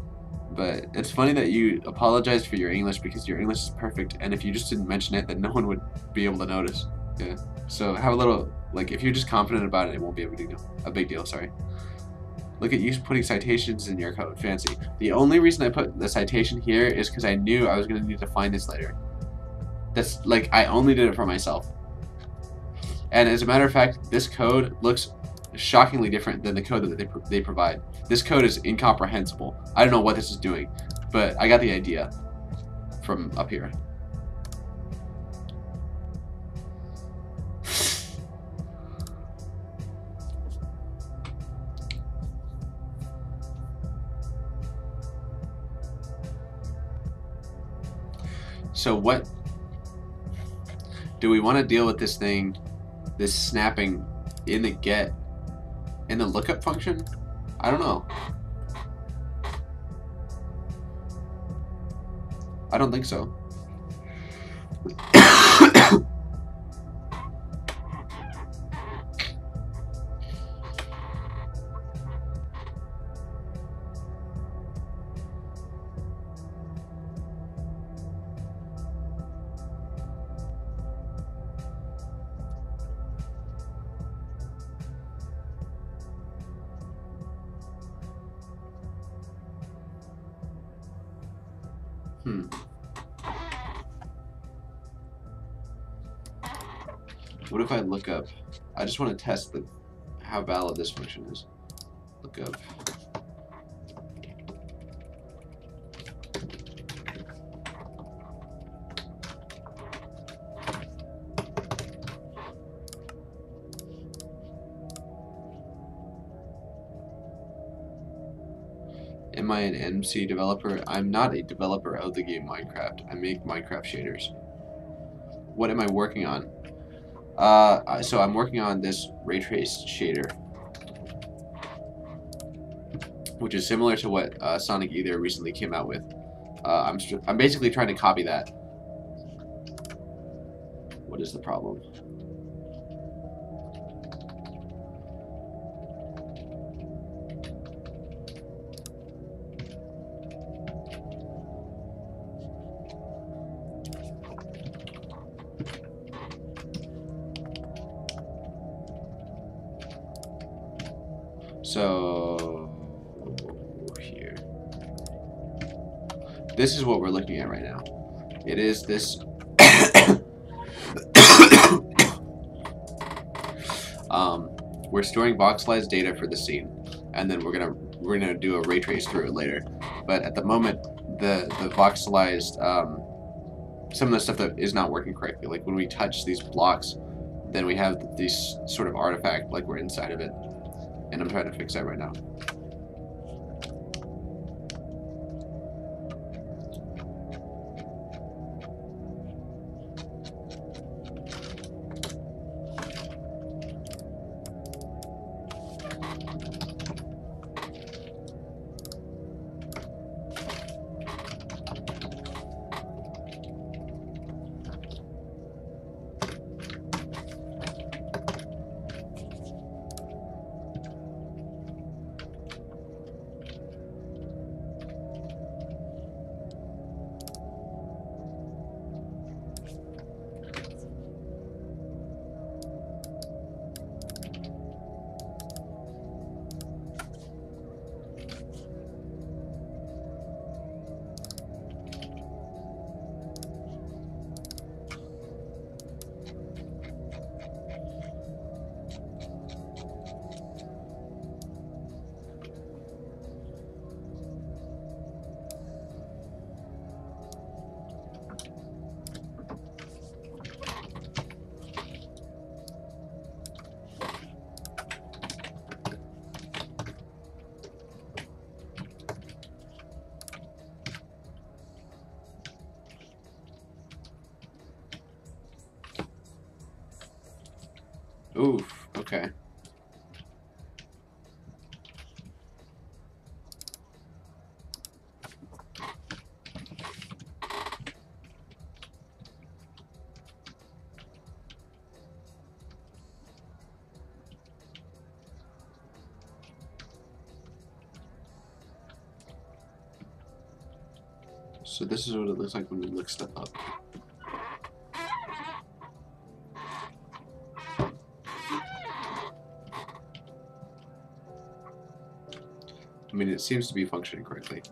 But it's funny that you apologize for your English, because your English is perfect, and if you just didn't mention it, then no one would be able to notice. Yeah. So have a little, like, if you're just confident about it, it won't be a big deal, sorry. Look at you putting citations in your code. Fancy. The only reason I put the citation here is because I knew I was going to need to find this later. That's, like, I only did it for myself. And as a matter of fact, this code looks shockingly different than the code that they provide. This code is incomprehensible. I don't know what this is doing, but I got the idea from up here. So what do we want to deal with this thing, this snapping in the lookup function? I don't know. I don't think so. What if I look up? I just want to test how valid this function is. Look up. Am I an MC developer? I'm not a developer of the game Minecraft. I make Minecraft shaders. What am I working on? So I'm working on this Raytraced shader, which is similar to what Sonic Ether recently came out with. I'm basically trying to copy that. What is the problem? So here, this is what we're looking at right now. It is this we're storing voxelized data for the scene, and then we're gonna do a ray trace through it later. But at the moment, the voxelized some of the stuff that is not working correctly, like when we touch these blocks, then we have these sort of artifact like we're inside of it. And I'm trying to fix that right now. Oof, okay. So this is what it looks like when we look stuff up. I mean, it seems to be functioning correctly.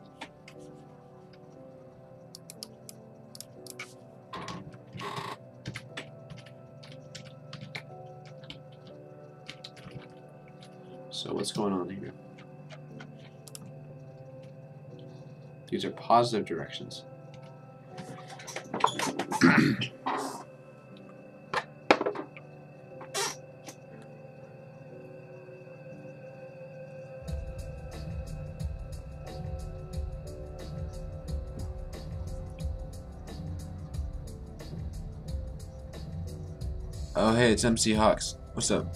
So what's going on here? These are positive directions. Oh, hey, it's MC Hawks. What's up?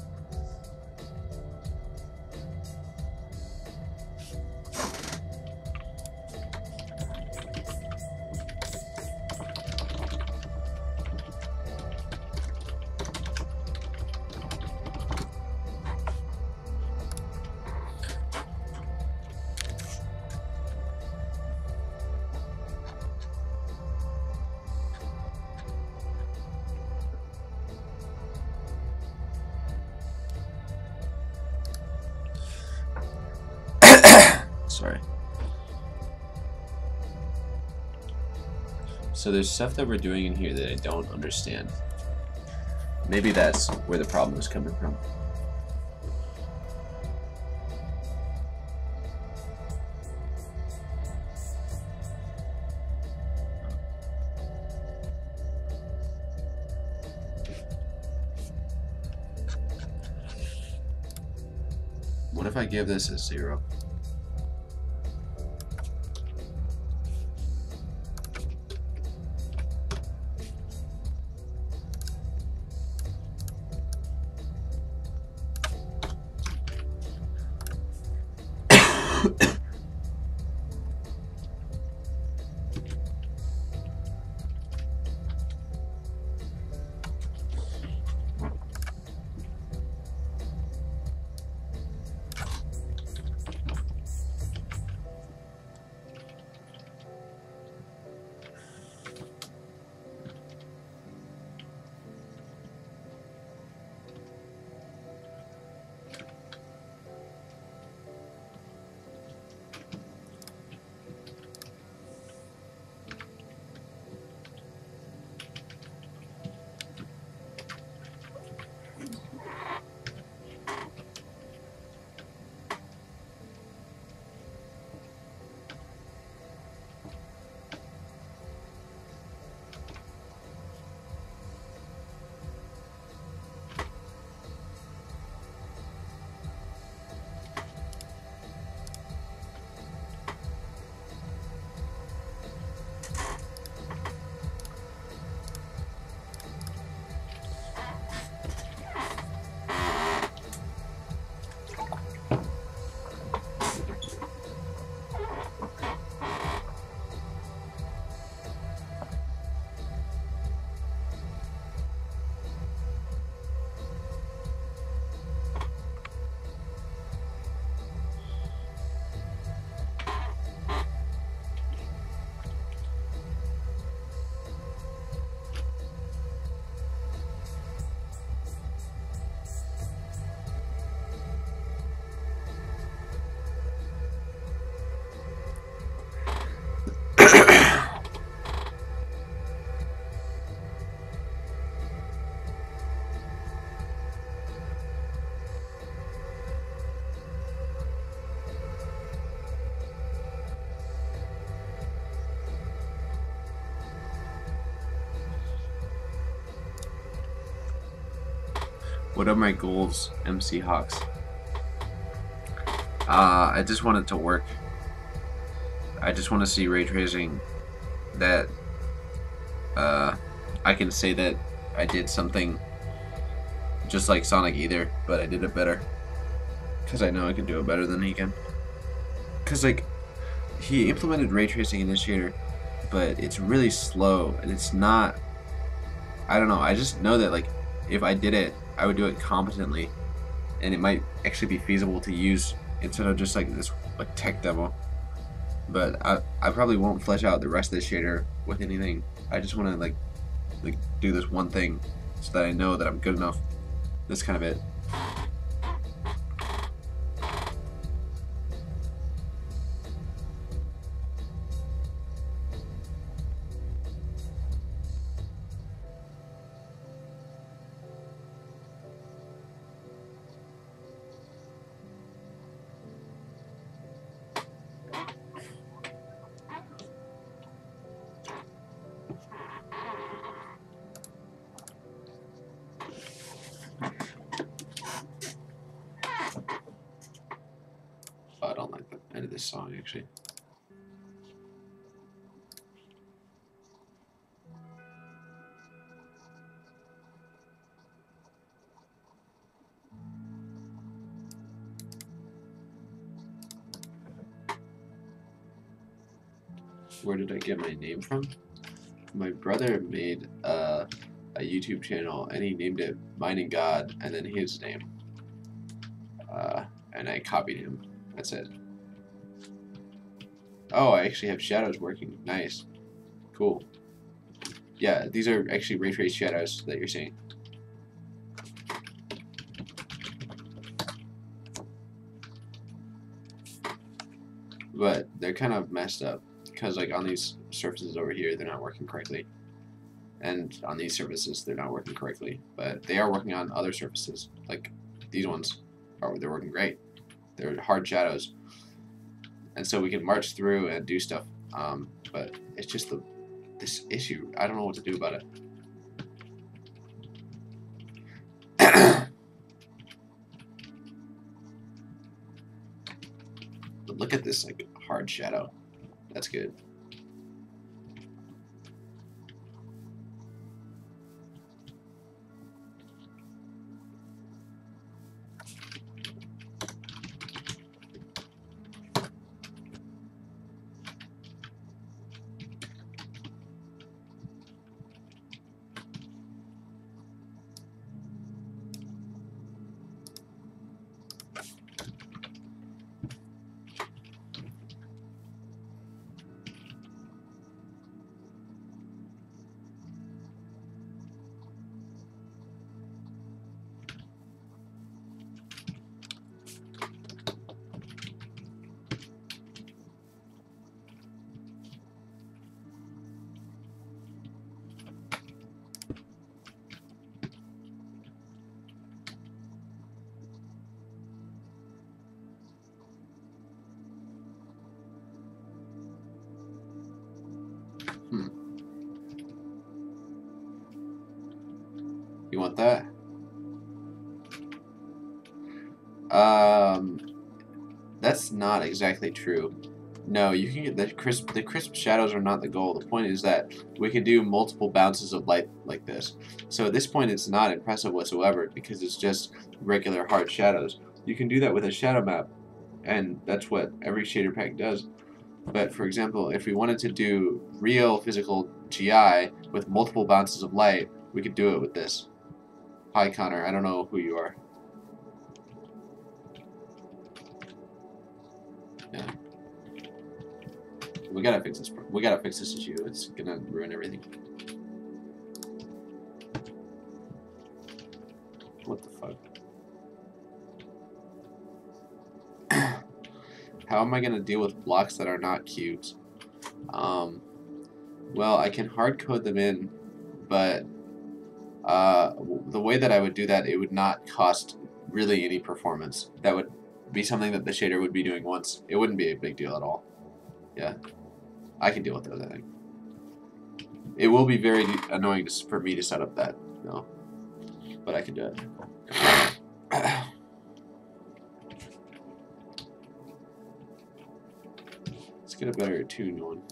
Sorry. So there's stuff that we're doing in here that I don't understand. Maybe that's where the problem is coming from. What if I give this a 0? What are my goals, MC Hawks? I just want it to work. I just want to see ray tracing that I can say that I did something just like Sonic Either, but I did it better. Because I know I can do it better than he can. Because, like, he implemented ray tracing initiator, but it's really slow, and it's not... I don't know, I just know that, like, if I did it, I would do it competently, and it might actually be feasible to use instead of just, like, this like tech demo. But I probably won't flesh out the rest of the shader with anything. I just want to, like do this one thing so that I know that I'm good enough. That's kind of it. I don't like the end of this song, actually. Where did I get my name from? My brother made a YouTube channel, and he named it MiningGod, and then his name. And I copied him. That's it. Oh, I actually have shadows working. Nice. Cool. Yeah, these are actually ray traced shadows that you're seeing. But they're kind of messed up because, like, on these surfaces over here, they're not working correctly. And on these surfaces, they're not working correctly. But they are working on other surfaces, like these ones. They're working great. They're hard shadows. And so we can march through and do stuff. But it's just this issue. I don't know what to do about it. But look at this, like, hard shadow. That's good. You want that? That's not exactly true. No, you can get the crisp shadows are not the goal. The point is that we can do multiple bounces of light like this. So at this point it's not impressive whatsoever because it's just regular hard shadows. You can do that with a shadow map, and that's what every shader pack does. But for example, if we wanted to do real physical GI with multiple bounces of light, we could do it with this. Hi Connor, I don't know who you are. Yeah. We gotta fix this. We gotta fix this issue. It's gonna ruin everything. What the fuck? How am I gonna deal with blocks that are not cubes? Well, I can hard code them in, but the way that I would do that, it would not cost really any performance. That would be something that the shader would be doing once. It wouldn't be a big deal at all. Yeah, I can deal with those, I think. It will be very annoying for me to set up that, you know. but I can do it. Let's get a better tune going.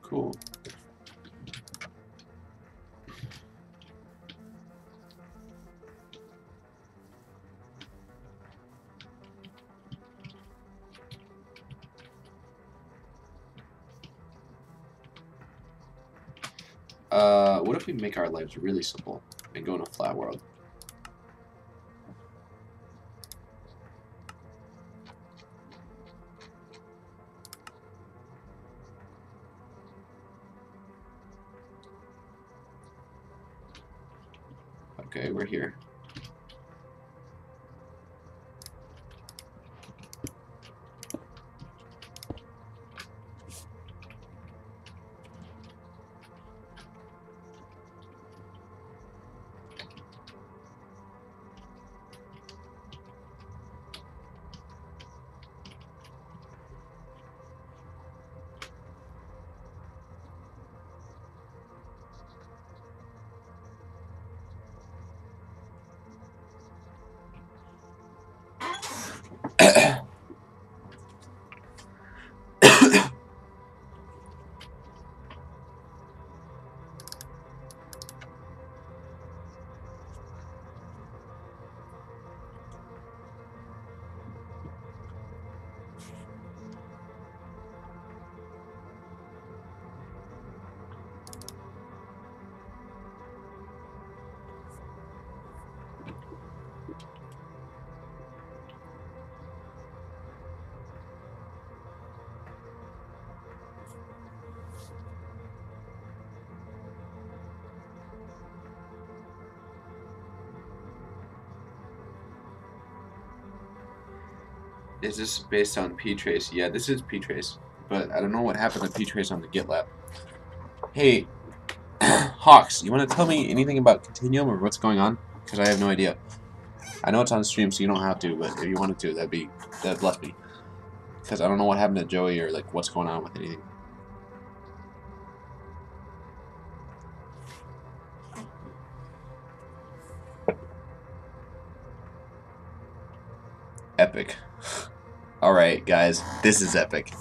Cool. What if we make our lives really simple and go in a flat world? Okay, we're here. Is this based on P-Trace? Yeah, this is P-Trace, but I don't know what happened to P-Trace on the GitLab. Hey, Hawks, you want to tell me anything about Continuum or what's going on? Because I have no idea. I know it's on stream, so you don't have to, but if you wanted to, that'd bless me. Because I don't know what happened to Joey or like what's going on with anything. Epic. Alright, guys, this is epic.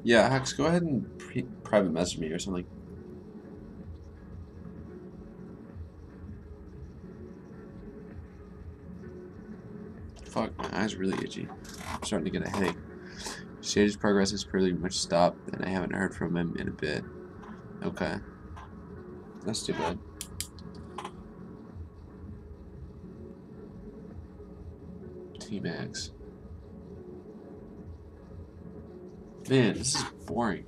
Yeah, Hawks, go ahead and private message me or something. Fuck, my eyes are really itchy. I'm starting to get a headache. Stage's progress is pretty much stopped, and I haven't heard from him in a bit. Okay. That's too bad. T-Max. Man, this is boring.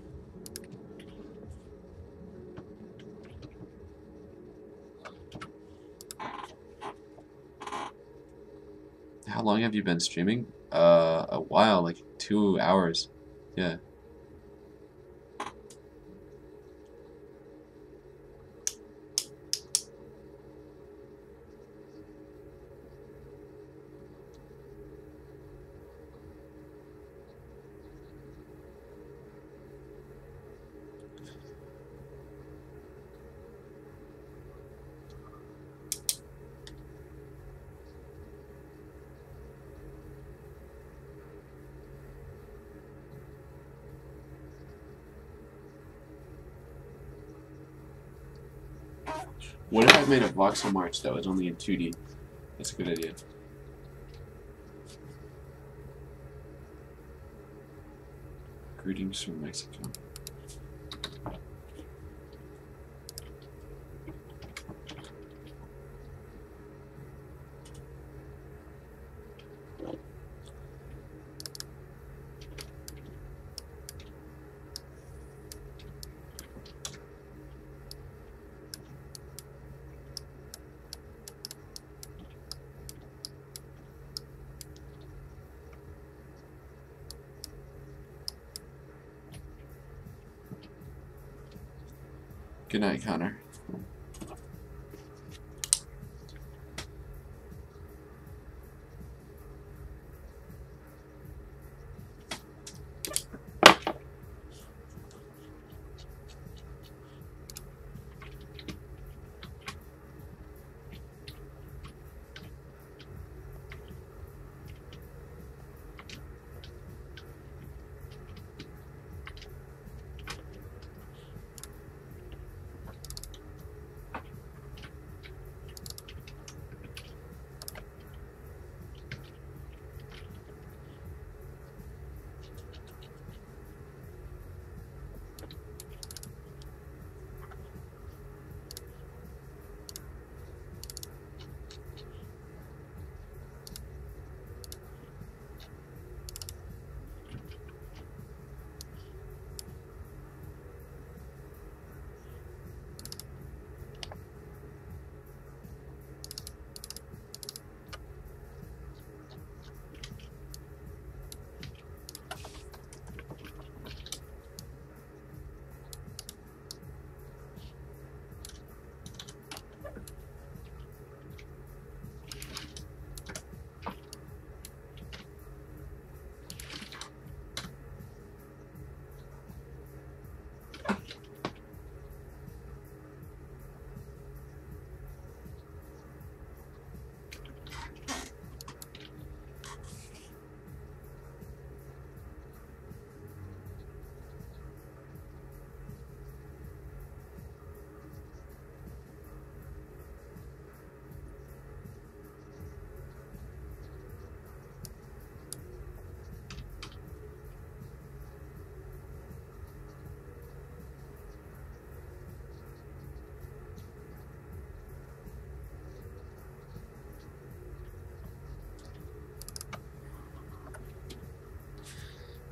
How long have you been streaming? A while, like 2 hours. Yeah. What if I made a voxel march that was only in 2D? That's a good idea. Greetings from Mexico. Good night, Connor.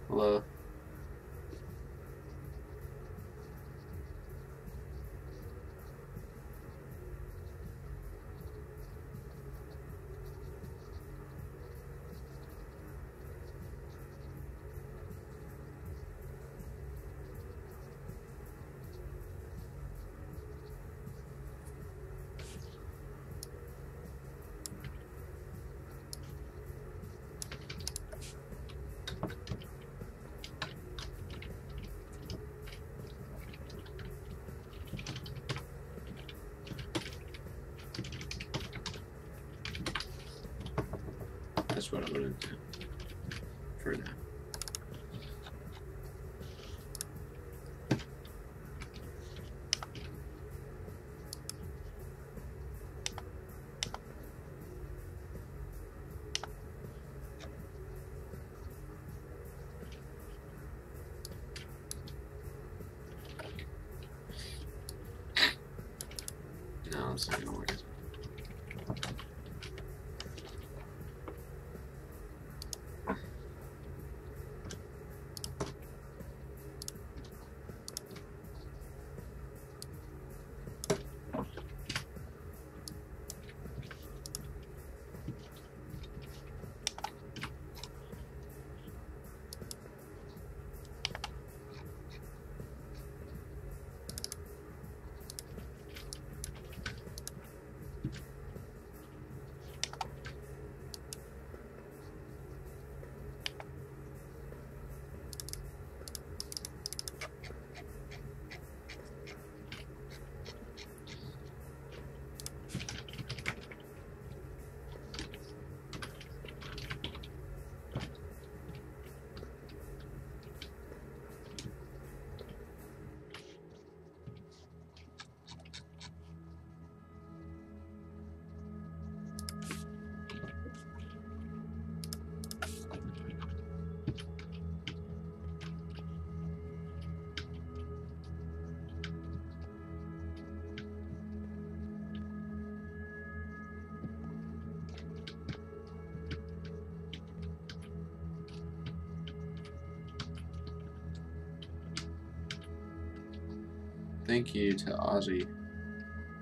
Hello. That's what I'm gonna do for now. No, it's not gonna work. thank you to Ozzy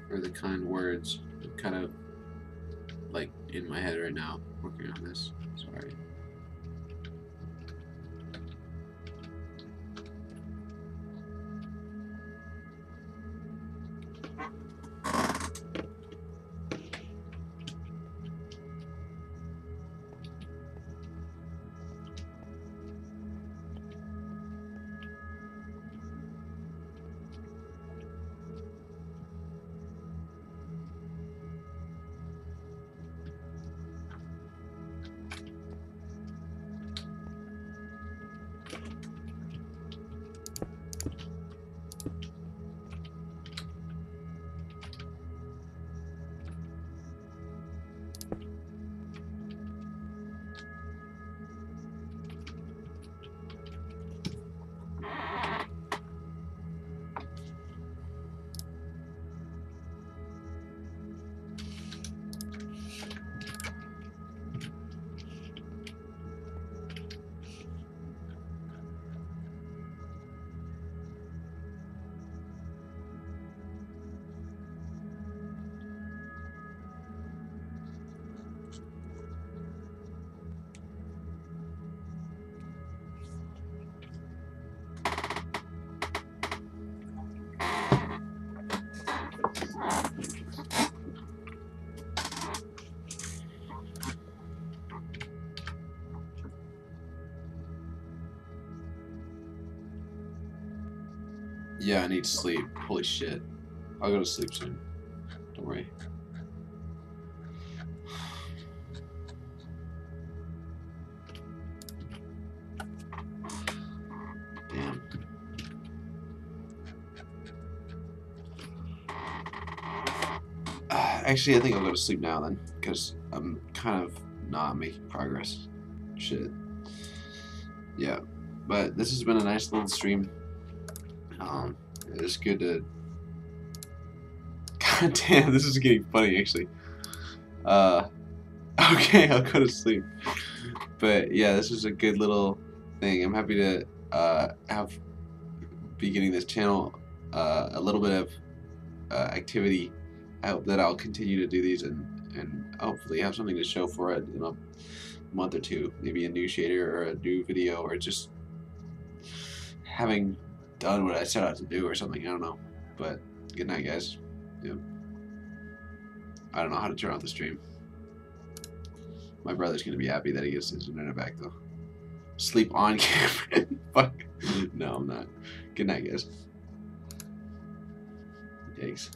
for the kind words. I'm kind of like in my head right now, working on this. Sorry. Yeah, I need sleep. Holy shit. I'll go to sleep soon. Don't worry. Damn. Actually, I think I'll go to sleep now then, because I'm kind of not making progress. Shit. Yeah. But this has been a nice little stream. It's good to... God damn, this is getting funny, actually. Okay, I'll go to sleep. But yeah, this is a good little thing. I'm happy to be getting this channel a little bit of activity. I hope that I'll continue to do these and hopefully have something to show for it in a month or two. Maybe a new shader or a new video, or just having done what I set out to do or something. I don't know. But good night, guys. Yeah. I don't know how to turn off the stream. My brother's gonna be happy that he gets his internet back though. Sleep on camera. Fuck. No, I'm not. Good night, guys. Yikes.